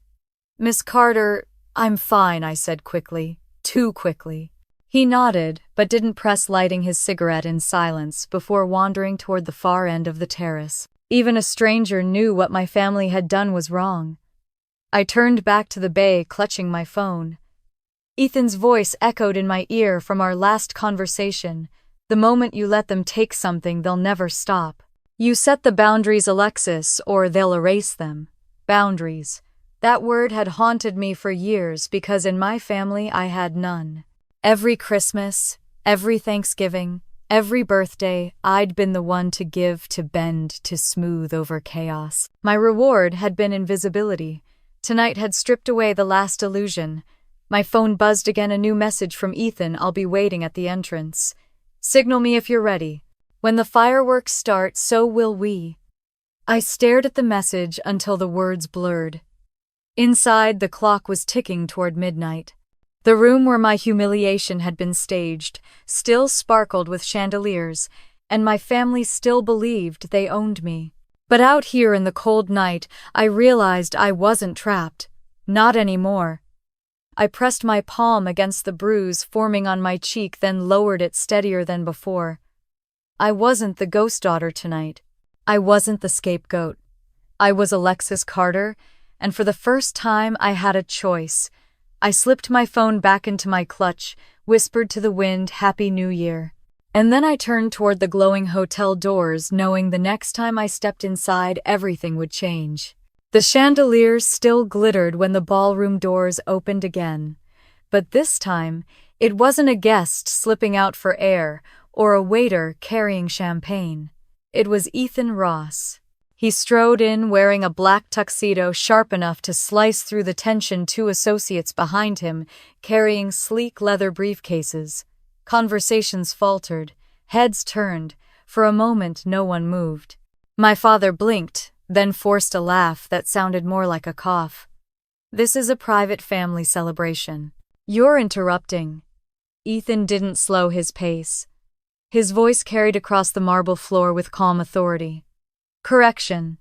Miss Carter, I'm fine, I said quickly. Too quickly. He nodded, but didn't press lighting his cigarette in silence before wandering toward the far end of the terrace. Even a stranger knew what my family had done was wrong. I turned back to the bay, clutching my phone. Ethan's voice echoed in my ear from our last conversation. The moment you let them take something, they'll never stop. You set the boundaries, Alexis, or they'll erase them. Boundaries. That word had haunted me for years because in my family I had none. Every Christmas, every Thanksgiving, every birthday, I'd been the one to give, to bend, to smooth over chaos. My reward had been invisibility. Tonight had stripped away the last illusion. My phone buzzed again, a new message from Ethan. I'll be waiting at the entrance. Signal me if you're ready. When the fireworks start, so will we. I stared at the message until the words blurred. Inside, the clock was ticking toward midnight. The room where my humiliation had been staged still sparkled with chandeliers, and my family still believed they owned me. But out here in the cold night, I realized I wasn't trapped. Not anymore. I pressed my palm against the bruise forming on my cheek, then lowered it steadier than before. I wasn't the ghost daughter tonight. I wasn't the scapegoat. I was Alexis Carter, and for the first time I had a choice. I slipped my phone back into my clutch, whispered to the wind, Happy New Year. And then I turned toward the glowing hotel doors, knowing the next time I stepped inside, everything would change. The chandeliers still glittered when the ballroom doors opened again. But this time, it wasn't a guest slipping out for air or a waiter carrying champagne. It was Ethan Ross. He strode in wearing a black tuxedo sharp enough to slice through the tension, two associates behind him, carrying sleek leather briefcases. Conversations faltered, heads turned. For a moment, no one moved. My father blinked, then forced a laugh that sounded more like a cough. This is a private family celebration. You're interrupting. Ethan didn't slow his pace. His voice carried across the marble floor with calm authority. Correction.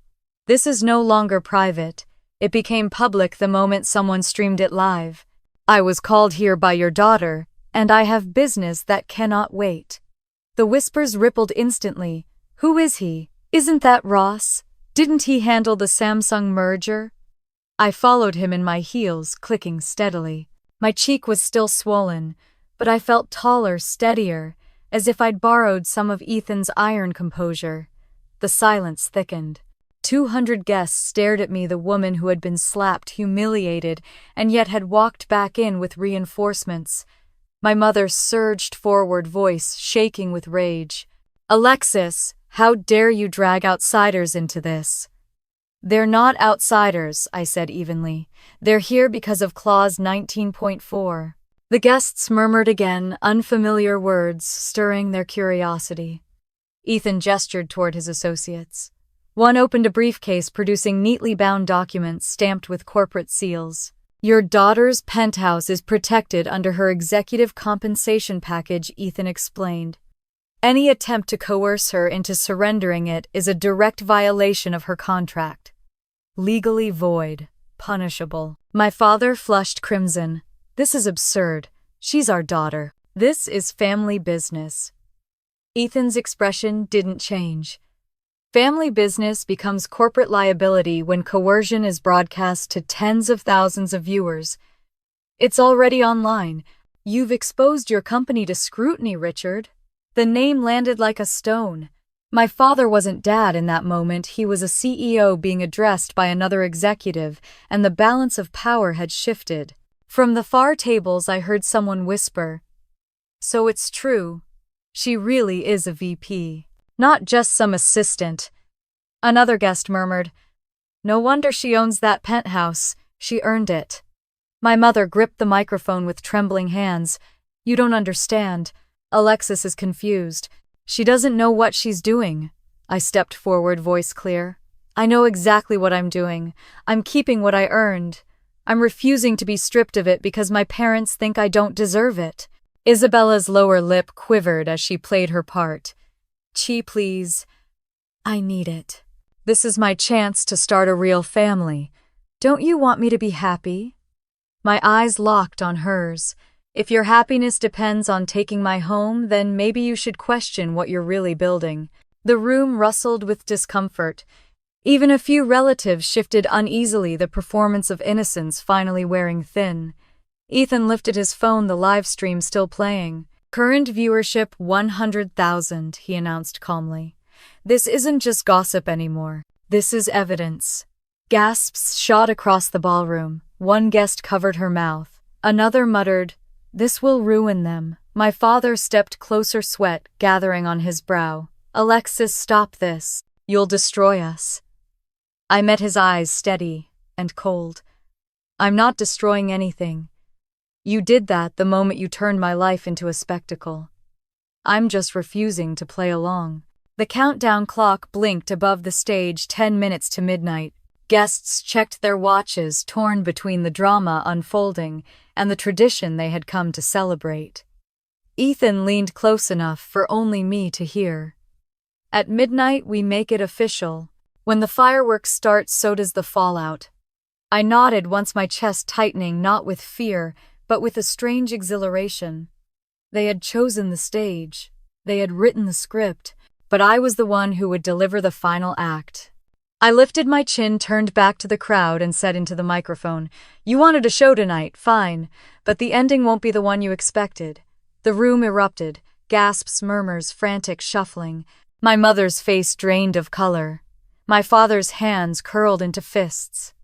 This is no longer private. It became public the moment someone streamed it live. I was called here by your daughter, and I have business that cannot wait. The whispers rippled instantly. Who is he? Isn't that Ross? Didn't he handle the Samsung merger? I followed him in my heels, clicking steadily. My cheek was still swollen, but I felt taller, steadier, as if I'd borrowed some of Ethan's iron composure. The silence thickened. 200 guests stared at me, the woman who had been slapped, humiliated, and yet had walked back in with reinforcements. My mother surged forward, voice shaking with rage. Alexis, how dare you drag outsiders into this? They're not outsiders, I said evenly. They're here because of clause 19.4. The guests murmured again, unfamiliar words stirring their curiosity. Ethan gestured toward his associates. One opened a briefcase producing neatly bound documents stamped with corporate seals. Your daughter's penthouse is protected under her executive compensation package, Ethan explained. Any attempt to coerce her into surrendering it is a direct violation of her contract. Legally void, punishable. My father flushed crimson. This is absurd. She's our daughter. This is family business. Ethan's expression didn't change. Family business becomes corporate liability when coercion is broadcast to tens of thousands of viewers. It's already online. You've exposed your company to scrutiny, Richard. The name landed like a stone. My father wasn't dad in that moment. He was a CEO being addressed by another executive, and the balance of power had shifted. From the far tables, I heard someone whisper, "So it's true. She really is a VP. Not just some assistant." Another guest murmured, "No wonder she owns that penthouse. She earned it." My mother gripped the microphone with trembling hands. "You don't understand. Alexis is confused. She doesn't know what she's doing." I stepped forward, voice clear. "I know exactly what I'm doing. I'm keeping what I earned. I'm refusing to be stripped of it because my parents think I don't deserve it." Isabella's lower lip quivered as she played her part. "Chi, please. I need it. This is my chance to start a real family. Don't you want me to be happy?" My eyes locked on hers. "If your happiness depends on taking my home, then maybe you should question what you're really building." The room rustled with discomfort. Even a few relatives shifted uneasily, the performance of innocence finally wearing thin. Ethan lifted his phone, the live stream still playing. "Current viewership 100,000, he announced calmly. "This isn't just gossip anymore. This is evidence." Gasps shot across the ballroom. One guest covered her mouth. Another muttered, "This will ruin them." My father stepped closer, sweat gathering on his brow. "Alexis, stop this. You'll destroy us." I met his eyes, steady and cold. "I'm not destroying anything. You did that the moment you turned my life into a spectacle. I'm just refusing to play along." The countdown clock blinked above the stage, 10 minutes to midnight. Guests checked their watches, torn between the drama unfolding and the tradition they had come to celebrate. Ethan leaned close enough for only me to hear. "At midnight, we make it official. When the fireworks start, so does the fallout." I nodded, once my chest tightening, not with fear, but with a strange exhilaration. They had chosen the stage. They had written the script, but I was the one who would deliver the final act. I lifted my chin, turned back to the crowd, and said into the microphone, "You wanted a show tonight, fine, but the ending won't be the one you expected." The room erupted, gasps, murmurs, frantic shuffling. My mother's face drained of color. My father's hands curled into fists.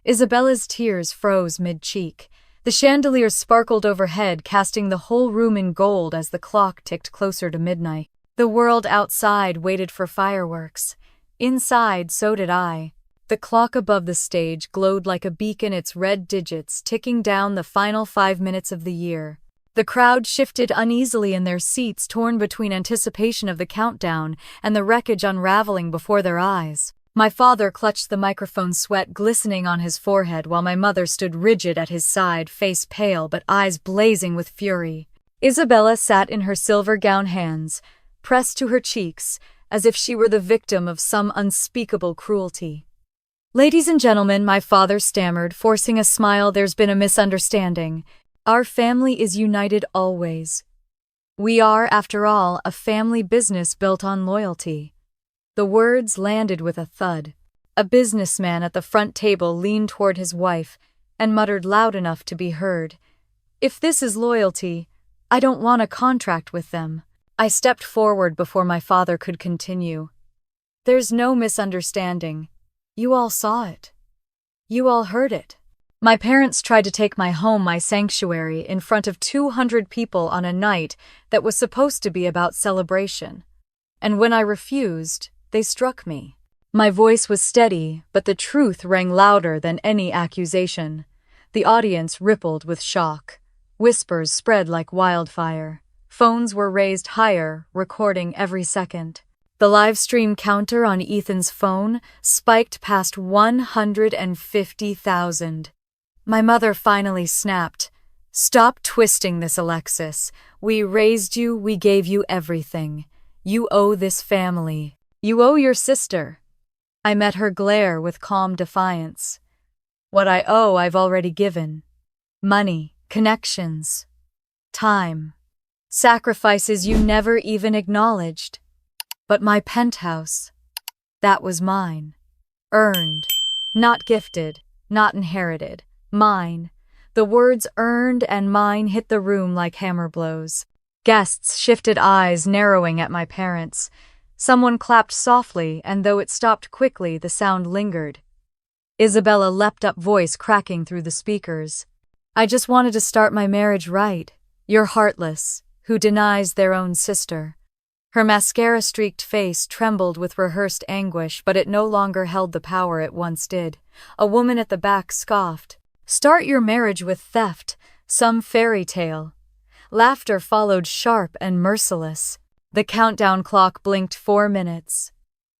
Isabella's tears froze mid-cheek. The chandelier sparkled overhead, casting the whole room in gold as the clock ticked closer to midnight. The world outside waited for fireworks. Inside, so did I. The clock above the stage glowed like a beacon, its red digits ticking down the final 5 minutes of the year. The crowd shifted uneasily in their seats, torn between anticipation of the countdown and the wreckage unraveling before their eyes. My father clutched the microphone, sweat glistening on his forehead, while my mother stood rigid at his side, face pale but eyes blazing with fury. Isabella sat in her silver gown, hands pressed to her cheeks, as if she were the victim of some unspeakable cruelty. "Ladies and gentlemen," my father stammered, forcing a smile, "there's been a misunderstanding. Our family is united always. We are, after all, a family business built on loyalty." The words landed with a thud. A businessman at the front table leaned toward his wife and muttered loud enough to be heard, "If this is loyalty, I don't want a contract with them." I stepped forward before my father could continue. "There's no misunderstanding. You all saw it. You all heard it. My parents tried to take my home, my sanctuary, in front of 200 people on a night that was supposed to be about celebration. And when I refused, they struck me." My voice was steady, but the truth rang louder than any accusation. The audience rippled with shock. Whispers spread like wildfire. Phones were raised higher, recording every second. The live stream counter on Ethan's phone spiked past 150,000. My mother finally snapped, "Stop twisting this, Alexis. We raised you, we gave you everything. You owe this family. You owe your sister. I met her glare with calm defiance. What I owe, I've already given. Money, connections, time, sacrifices you never even acknowledged. But my penthouse, that was mine. Earned, not gifted, not inherited. Mine. The words earned and mine hit the room like hammer blows. Guests shifted eyes, narrowing at my parents. Someone clapped softly, and though it stopped quickly, the sound lingered. Isabella leapt up, voice cracking through the speakers. I just wanted to start my marriage right. You're heartless, who denies their own sister. Her mascara-streaked face trembled with rehearsed anguish, but it no longer held the power it once did. A woman at the back scoffed. Start your marriage with theft, some fairy tale. Laughter followed, sharp and merciless. The countdown clock blinked 4 minutes.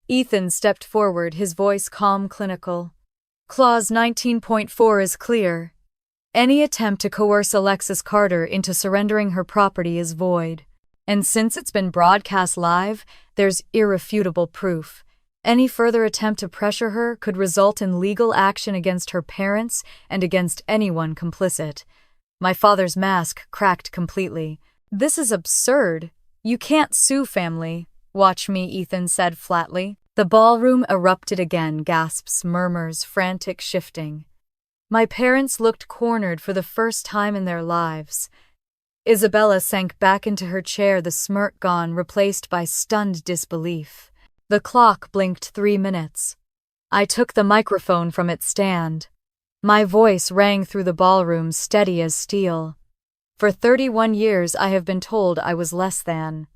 Ethan stepped forward, his voice calm, clinical. Clause 19.4 is clear. Any attempt to coerce Alexis Carter into surrendering her property is void. And since it's been broadcast live, there's irrefutable proof. Any further attempt to pressure her could result in legal action against her parents and against anyone complicit. My father's mask cracked completely. This is absurd. You can't sue family. Watch me, Ethan said flatly. The ballroom erupted again, gasps, murmurs, frantic shifting. My parents looked cornered for the first time in their lives. Isabella sank back into her chair, the smirk gone, replaced by stunned disbelief. The clock blinked 3 minutes. I took the microphone from its stand. My voice rang through the ballroom, steady as steel. For 31 years I have been told I was less than.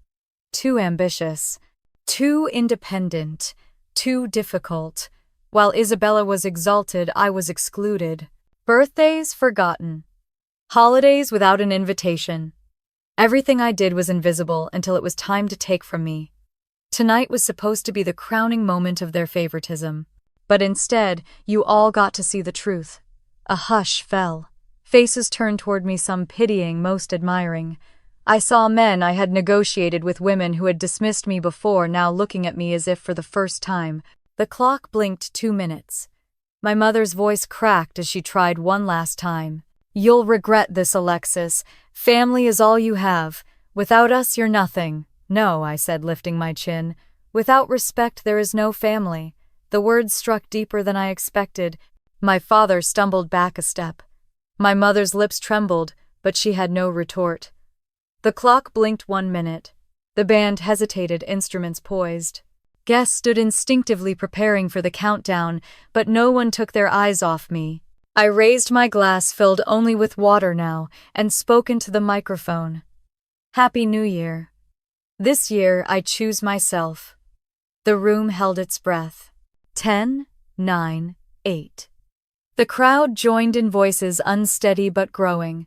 Too ambitious. Too independent. Too difficult. While Isabella was exalted, I was excluded. Birthdays forgotten. Holidays without an invitation. Everything I did was invisible until it was time to take from me. Tonight was supposed to be the crowning moment of their favoritism. But instead, you all got to see the truth. A hush fell. Faces turned toward me, some pitying, most admiring. I saw men I had negotiated with, women who had dismissed me before, now looking at me as if for the first time. The clock blinked 2 minutes. My mother's voice cracked as she tried one last time. You'll regret this, Alexis. Family is all you have. Without us, you're nothing. No, I said, lifting my chin. Without respect, there is no family. The words struck deeper than I expected. My father stumbled back a step. My mother's lips trembled, but she had no retort. The clock blinked 1 minute. The band hesitated, instruments poised. Guests stood instinctively preparing for the countdown, but no one took their eyes off me. I raised my glass, filled only with water now, and spoke into the microphone. Happy New Year. This year I choose myself. The room held its breath. 10, 9, 8. The crowd joined in, voices unsteady but growing.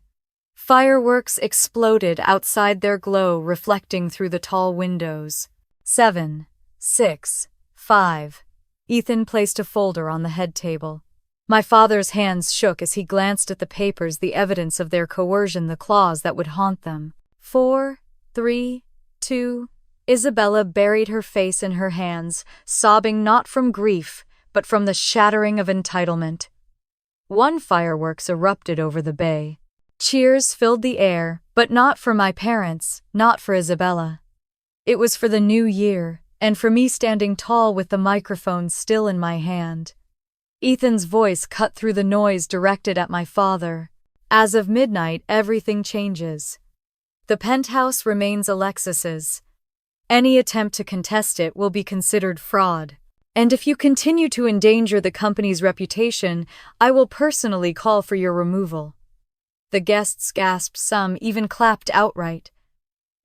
Fireworks exploded outside, their glow reflecting through the tall windows. 7, 6, 5. Ethan placed a folder on the head table. My father's hands shook as he glanced at the papers, the evidence of their coercion, the clause that would haunt them. 4, 3, 2. Isabella buried her face in her hands, sobbing not from grief, but from the shattering of entitlement. One fireworks erupted over the bay. Cheers filled the air, but not for my parents, not for Isabella. It was for the new year, and for me standing tall with the microphone still in my hand. Ethan's voice cut through the noise, directed at my father. As of midnight, everything changes. The penthouse remains Alexis's. Any attempt to contest it will be considered fraud. And if you continue to endanger the company's reputation, I will personally call for your removal. The guests gasped, some even clapped outright.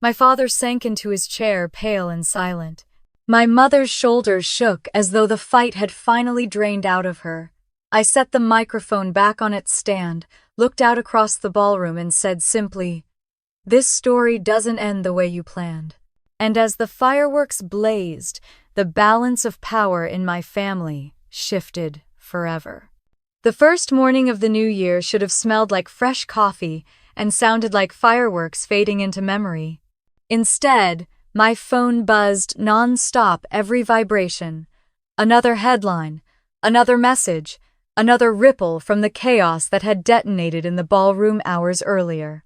My father sank into his chair, pale and silent. My mother's shoulders shook as though the fight had finally drained out of her. I set the microphone back on its stand, looked out across the ballroom and said simply, "This story doesn't end the way you planned." And as the fireworks blazed, the balance of power in my family shifted forever. The first morning of the new year should have smelled like fresh coffee and sounded like fireworks fading into memory. Instead, My phone buzzed non-stop, every vibration. Another headline, another message, another ripple from the chaos that had detonated in the ballroom hours earlier.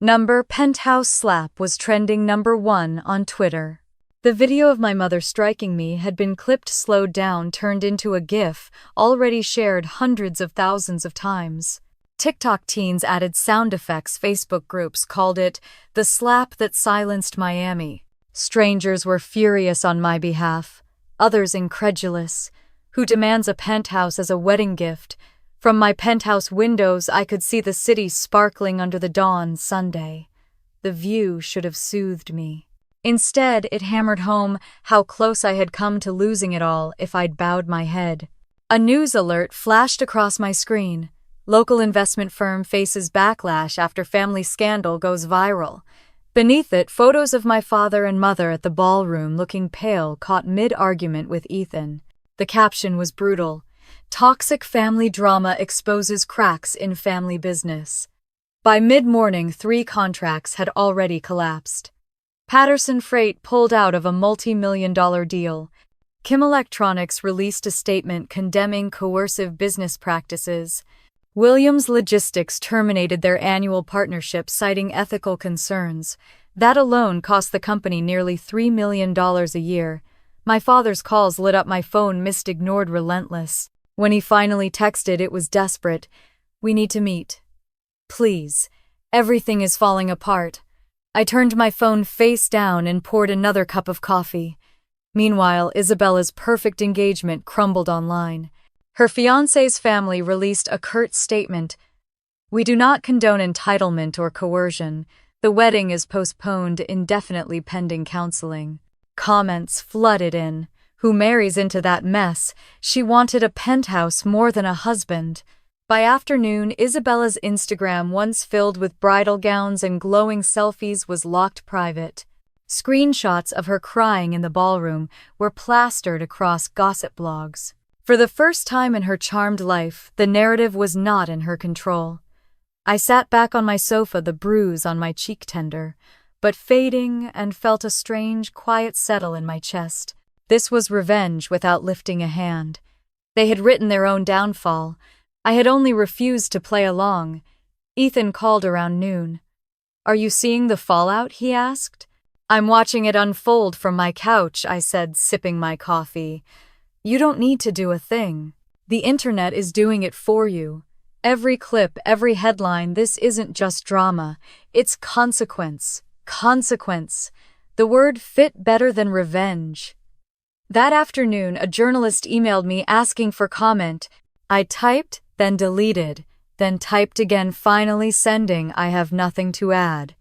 Penthouse slap was trending #1 on Twitter. The video of my mother striking me had been clipped, slowed down, turned into a GIF, already shared hundreds of thousands of times. TikTok teens added sound effects, Facebook groups called it the slap that silenced Miami. Strangers were furious on my behalf, others incredulous. Who demands a penthouse as a wedding gift? From my penthouse windows, I could see the city sparkling under the dawn Sunday. The view should have soothed me. Instead, it hammered home how close I had come to losing it all if I'd bowed my head. A news alert flashed across my screen. Local investment firm faces backlash after family scandal goes viral. Beneath it, photos of my father and mother at the ballroom looking pale, caught mid-argument with Ethan. The caption was brutal. Toxic family drama exposes cracks in family business. By mid-morning, 3 contracts had already collapsed. Patterson Freight pulled out of a multi-million-dollar deal. Kim Electronics released a statement condemning coercive business practices. Williams Logistics terminated their annual partnership, citing ethical concerns. That alone cost the company nearly $3 million a year. My father's calls lit up my phone, missed, ignored, relentless. When he finally texted, it was desperate. We need to meet. Please. Everything is falling apart. I turned my phone face down and poured another cup of coffee. Meanwhile, Isabella's perfect engagement crumbled online. Her fiancé's family released a curt statement. We do not condone entitlement or coercion. The wedding is postponed indefinitely pending counseling. Comments flooded in. Who marries into that mess? She wanted a penthouse more than a husband. By afternoon, Isabella's Instagram, once filled with bridal gowns and glowing selfies, was locked private. Screenshots of her crying in the ballroom were plastered across gossip blogs. For the first time in her charmed life, the narrative was not in her control. I sat back on my sofa, the bruise on my cheek tender, but fading, and felt a strange, quiet settle in my chest. This was revenge without lifting a hand. They had written their own downfall. I had only refused to play along. Ethan called around noon. Are you seeing the fallout? He asked. I'm watching it unfold from my couch, I said, sipping my coffee. You don't need to do a thing. The internet is doing it for you. Every clip, every headline, this isn't just drama. It's consequence. Consequence. The word fit better than revenge. That afternoon, a journalist emailed me asking for comment. I typed, then deleted, then typed again, finally sending. I have nothing to add.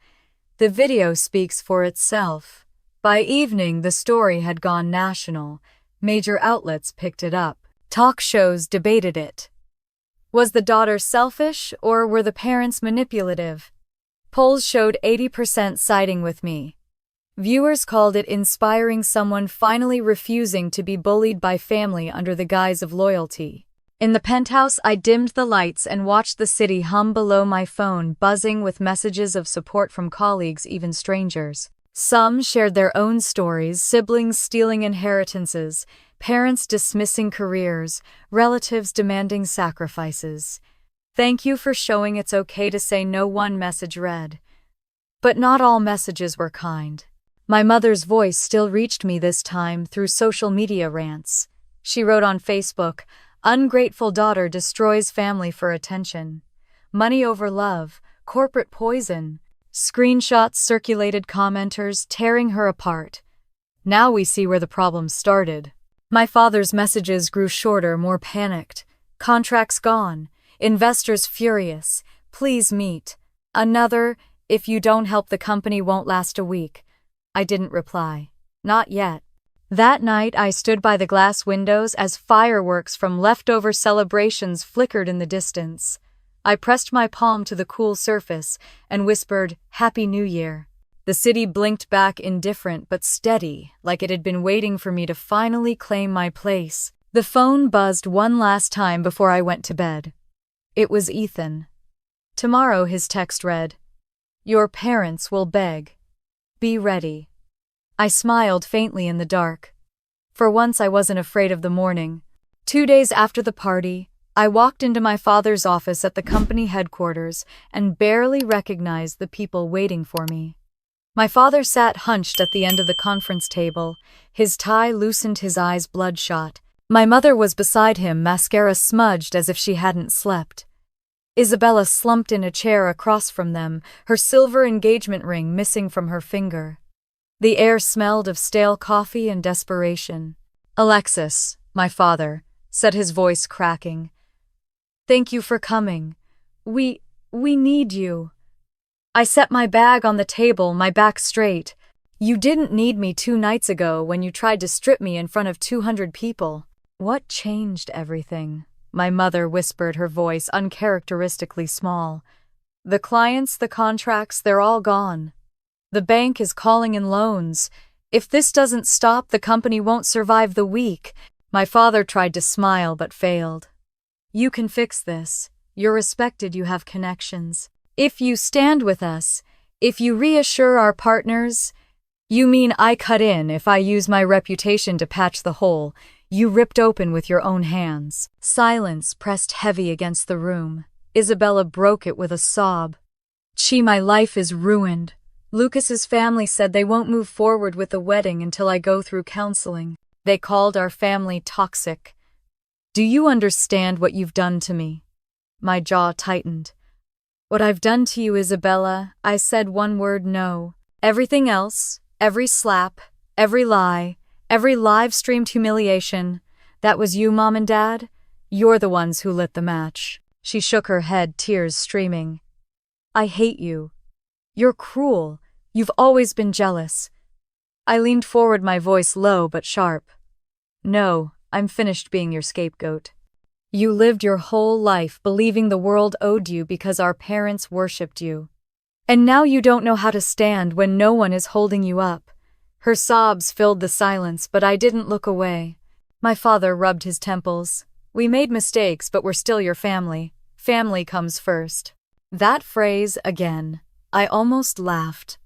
The video speaks for itself. By evening, the story had gone national. Major outlets picked it up. Talk shows debated it. Was the daughter selfish, or were the parents manipulative? Polls showed 80% siding with me. Viewers called it inspiring, someone finally refusing to be bullied by family under the guise of loyalty. In the penthouse, I dimmed the lights and watched the city hum below, my phone buzzing with messages of support from colleagues, even strangers. Some shared their own stories, siblings stealing inheritances, parents dismissing careers, relatives demanding sacrifices. Thank you for showing it's okay to say no, one message read. But not all messages were kind. My mother's voice still reached me, this time through social media rants. She wrote on Facebook, "Ungrateful daughter destroys family for attention. Money over love, corporate poison." Screenshots circulated, commenters tearing her apart. Now we see where the problem started. My father's messages grew shorter, more panicked. Contracts gone. Investors furious. Please meet. Another, if you don't help, the company won't last a week. I didn't reply. Not yet. That night, I stood by the glass windows as fireworks from leftover celebrations flickered in the distance. I pressed my palm to the cool surface and whispered, "Happy New Year." The city blinked back, indifferent but steady, like it had been waiting for me to finally claim my place. The phone buzzed one last time before I went to bed. It was Ethan. Tomorrow, his text read, "Your parents will beg. Be ready." I smiled faintly in the dark. For once I wasn't afraid of the morning. 2 days after the party, I walked into my father's office at the company headquarters and barely recognized the people waiting for me. My father sat hunched at the end of the conference table, his tie loosened, his eyes bloodshot. My mother was beside him, mascara smudged as if she hadn't slept. Isabella slumped in a chair across from them, her silver engagement ring missing from her finger. The air smelled of stale coffee and desperation. "Alexis, my father," said his voice cracking. "Thank you for coming. We need you." I set my bag on the table, my back straight. "You didn't need me 2 nights ago when you tried to strip me in front of 200 people. What changed everything?" My mother whispered, her voice uncharacteristically small. "The clients, the contracts, they're all gone. The bank is calling in loans. If this doesn't stop, the company won't survive the week." My father tried to smile but failed. "You can fix this. You're respected, you have connections. If you stand with us, if you reassure our partners—" "You mean I cut in if I use my reputation to patch the hole you ripped open with your own hands?" Silence pressed heavy against the room. Isabella broke it with a sob. My life is ruined. Lucas's family said they won't move forward with the wedding until I go through counseling. They called our family toxic. Do you understand what you've done to me?" My jaw tightened. "What I've done to you, Isabella," I said one word: no. Everything else, every slap, every lie, every live-streamed humiliation, that was you, Mom and Dad? You're the ones who lit the match. She shook her head, tears streaming. "I hate you. You're cruel. You've always been jealous." I leaned forward, my voice low but sharp. "No, I'm finished being your scapegoat. You lived your whole life believing the world owed you because our parents worshipped you. And now you don't know how to stand when no one is holding you up." Her sobs filled the silence, but I didn't look away. My father rubbed his temples. "We made mistakes, but we're still your family. Family comes first." That phrase again. I almost laughed.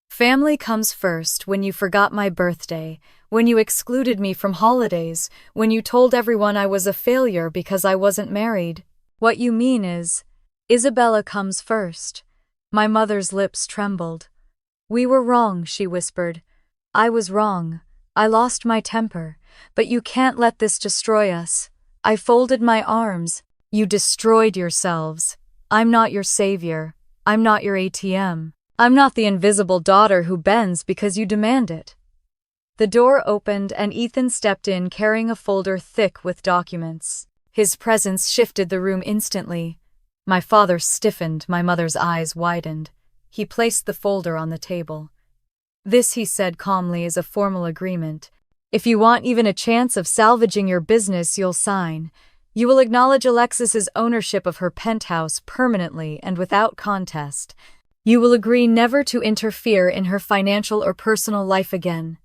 Family comes first when you forgot my birthday, when you excluded me from holidays, when you told everyone I was a failure because I wasn't married. What you mean is, Isabella comes first. My mother's lips trembled. "We were wrong," she whispered. "I was wrong. I lost my temper. But you can't let this destroy us." I folded my arms. "You destroyed yourselves. I'm not your savior. I'm not your ATM. I'm not the invisible daughter who bends because you demand it." The door opened and Ethan stepped in carrying a folder thick with documents. His presence shifted the room instantly. My father stiffened, my mother's eyes widened. He placed the folder on the table. "This," he said calmly, "is a formal agreement. If you want even a chance of salvaging your business, you'll sign. You will acknowledge Alexis's ownership of her penthouse permanently and without contest. You will agree never to interfere in her financial or personal life again.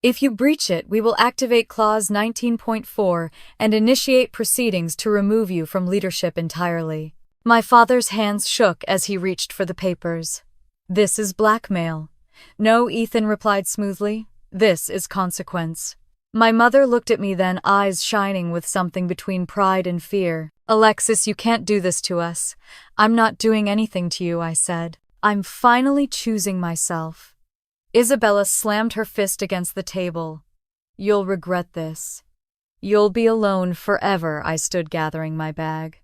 If you breach it, we will activate Clause 19.4 and initiate proceedings to remove you from leadership entirely." My father's hands shook as he reached for the papers. "This is blackmail." "No," Ethan replied smoothly. "This is consequence." My mother looked at me then, eyes shining with something between pride and fear. "Alexis, you can't do this to us." "I'm not doing anything to you," I said. "I'm finally choosing myself." Isabella slammed her fist against the table. "You'll regret this. You'll be alone forever." I stood gathering my bag.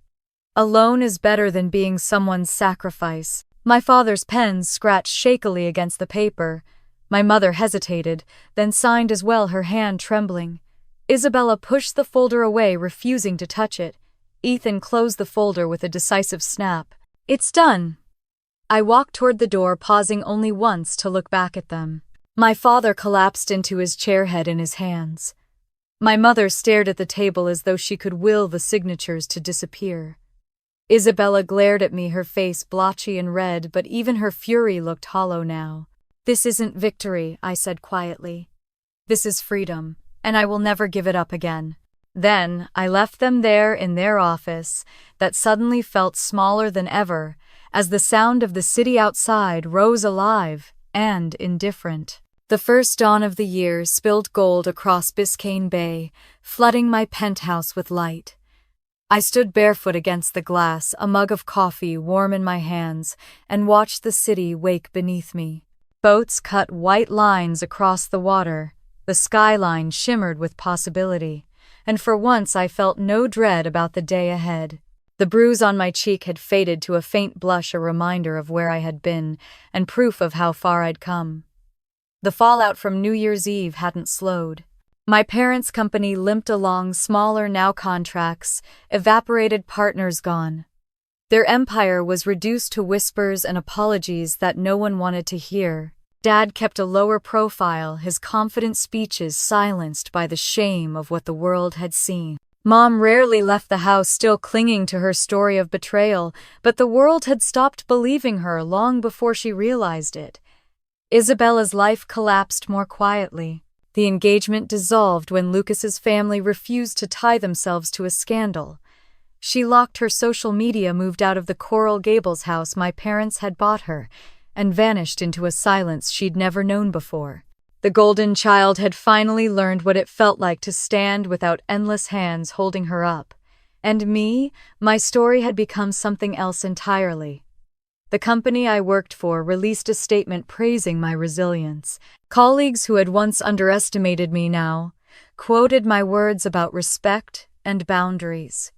Alone is better than being someone's sacrifice. My father's pen scratched shakily against the paper. My mother hesitated, then signed as well, her hand trembling. Isabella pushed the folder away, refusing to touch it. Ethan closed the folder with a decisive snap. "It's done." I walked toward the door, pausing only once to look back at them. My father collapsed into his chair, head in his hands. My mother stared at the table as though she could will the signatures to disappear. Isabella glared at me, her face blotchy and red, but even her fury looked hollow now. "This isn't victory," I said quietly. "This is freedom, and I will never give it up again." Then I left them there in their office that suddenly felt smaller than ever as the sound of the city outside rose alive and indifferent. The first dawn of the year spilled gold across Biscayne Bay, flooding my penthouse with light. I stood barefoot against the glass, a mug of coffee warm in my hands, and watched the city wake beneath me. Boats cut white lines across the water, the skyline shimmered with possibility, and for once I felt no dread about the day ahead. The bruise on my cheek had faded to a faint blush, a reminder of where I had been, and proof of how far I'd come. The fallout from New Year's Eve hadn't slowed. My parents' company limped along, smaller now contracts, evaporated partners gone. Their empire was reduced to whispers and apologies that no one wanted to hear. Dad kept a lower profile, his confident speeches silenced by the shame of what the world had seen. Mom rarely left the house, still clinging to her story of betrayal, but the world had stopped believing her long before she realized it. Isabella's life collapsed more quietly. The engagement dissolved when Lucas's family refused to tie themselves to a scandal. She locked her social media, moved out of the Coral Gables house my parents had bought her, and vanished into a silence she'd never known before. The golden child had finally learned what it felt like to stand without endless hands holding her up. And me, my story had become something else entirely. The company I worked for released a statement praising my resilience. Colleagues who had once underestimated me now quoted my words about respect and boundaries.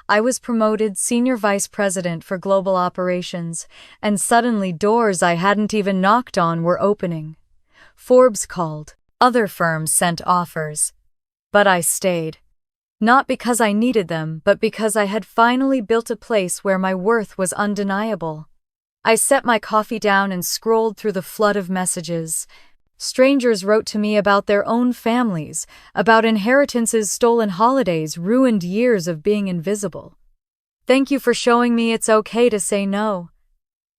I was promoted senior vice president for global operations, and suddenly doors I hadn't even knocked on were opening. Forbes called. Other firms sent offers. But I stayed. Not because I needed them, but because I had finally built a place where my worth was undeniable. I set my coffee down and scrolled through the flood of messages. Strangers wrote to me about their own families, about inheritances, stolen holidays, ruined years of being invisible. Thank you for showing me it's okay to say no.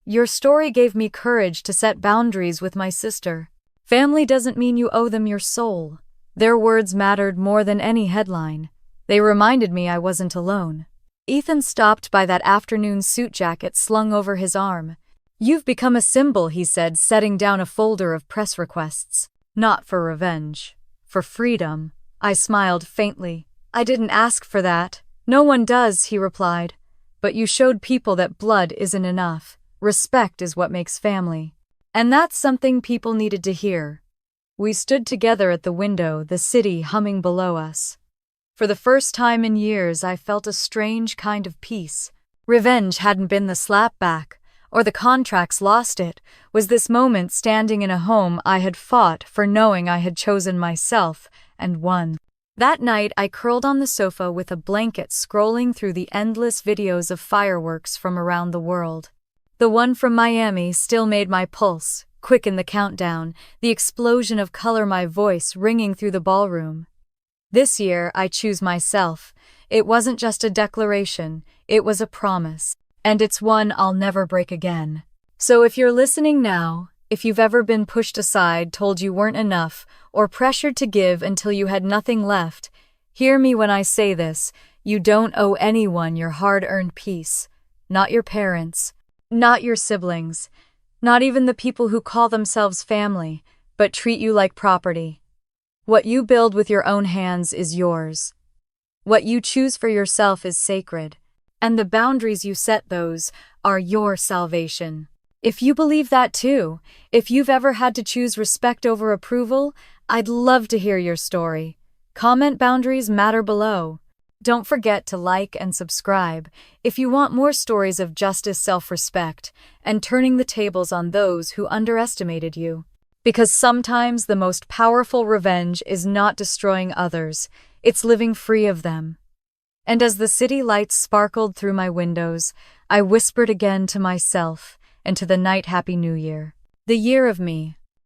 Your story gave me courage to set boundaries with my sister. Family doesn't mean you owe them your soul. Their words mattered more than any headline. They reminded me I wasn't alone. Ethan stopped by that afternoon suit jacket slung over his arm. You've become a symbol, he said, setting down a folder of press requests. Not for revenge. For freedom. I smiled faintly. I didn't ask for that. No one does, he replied. But you showed people that blood isn't enough. Respect is what makes family. And that's something people needed to hear. We stood together at the window, the city humming below us. For the first time in years, I felt a strange kind of peace. Revenge hadn't been the slapback, or the contracts lost it, was this moment standing in a home I had fought for, knowing I had chosen myself and won. That night, I curled on the sofa with a blanket, scrolling through the endless videos of fireworks from around the world. The one from Miami still made my pulse quicken, the countdown, the explosion of color, my voice ringing through the ballroom. This year, I choose myself. It wasn't just a declaration, it was a promise. And it's one I'll never break again. So if you're listening now, if you've ever been pushed aside, told you weren't enough, or pressured to give until you had nothing left, hear me when I say this: you don't owe anyone your hard-earned peace. Not your parents, not your siblings, not even the people who call themselves family, but treat you like property. What you build with your own hands is yours. What you choose for yourself is sacred. And the boundaries you set, those are your salvation. If you believe that too, if you've ever had to choose respect over approval, I'd love to hear your story. Comment boundaries matter below. Don't forget to like and subscribe if you want more stories of justice, self-respect, and turning the tables on those who underestimated you. Because sometimes the most powerful revenge is not destroying others, it's living free of them. And as the city lights sparkled through my windows, I whispered again to myself and to the night, Happy New Year. The year of me,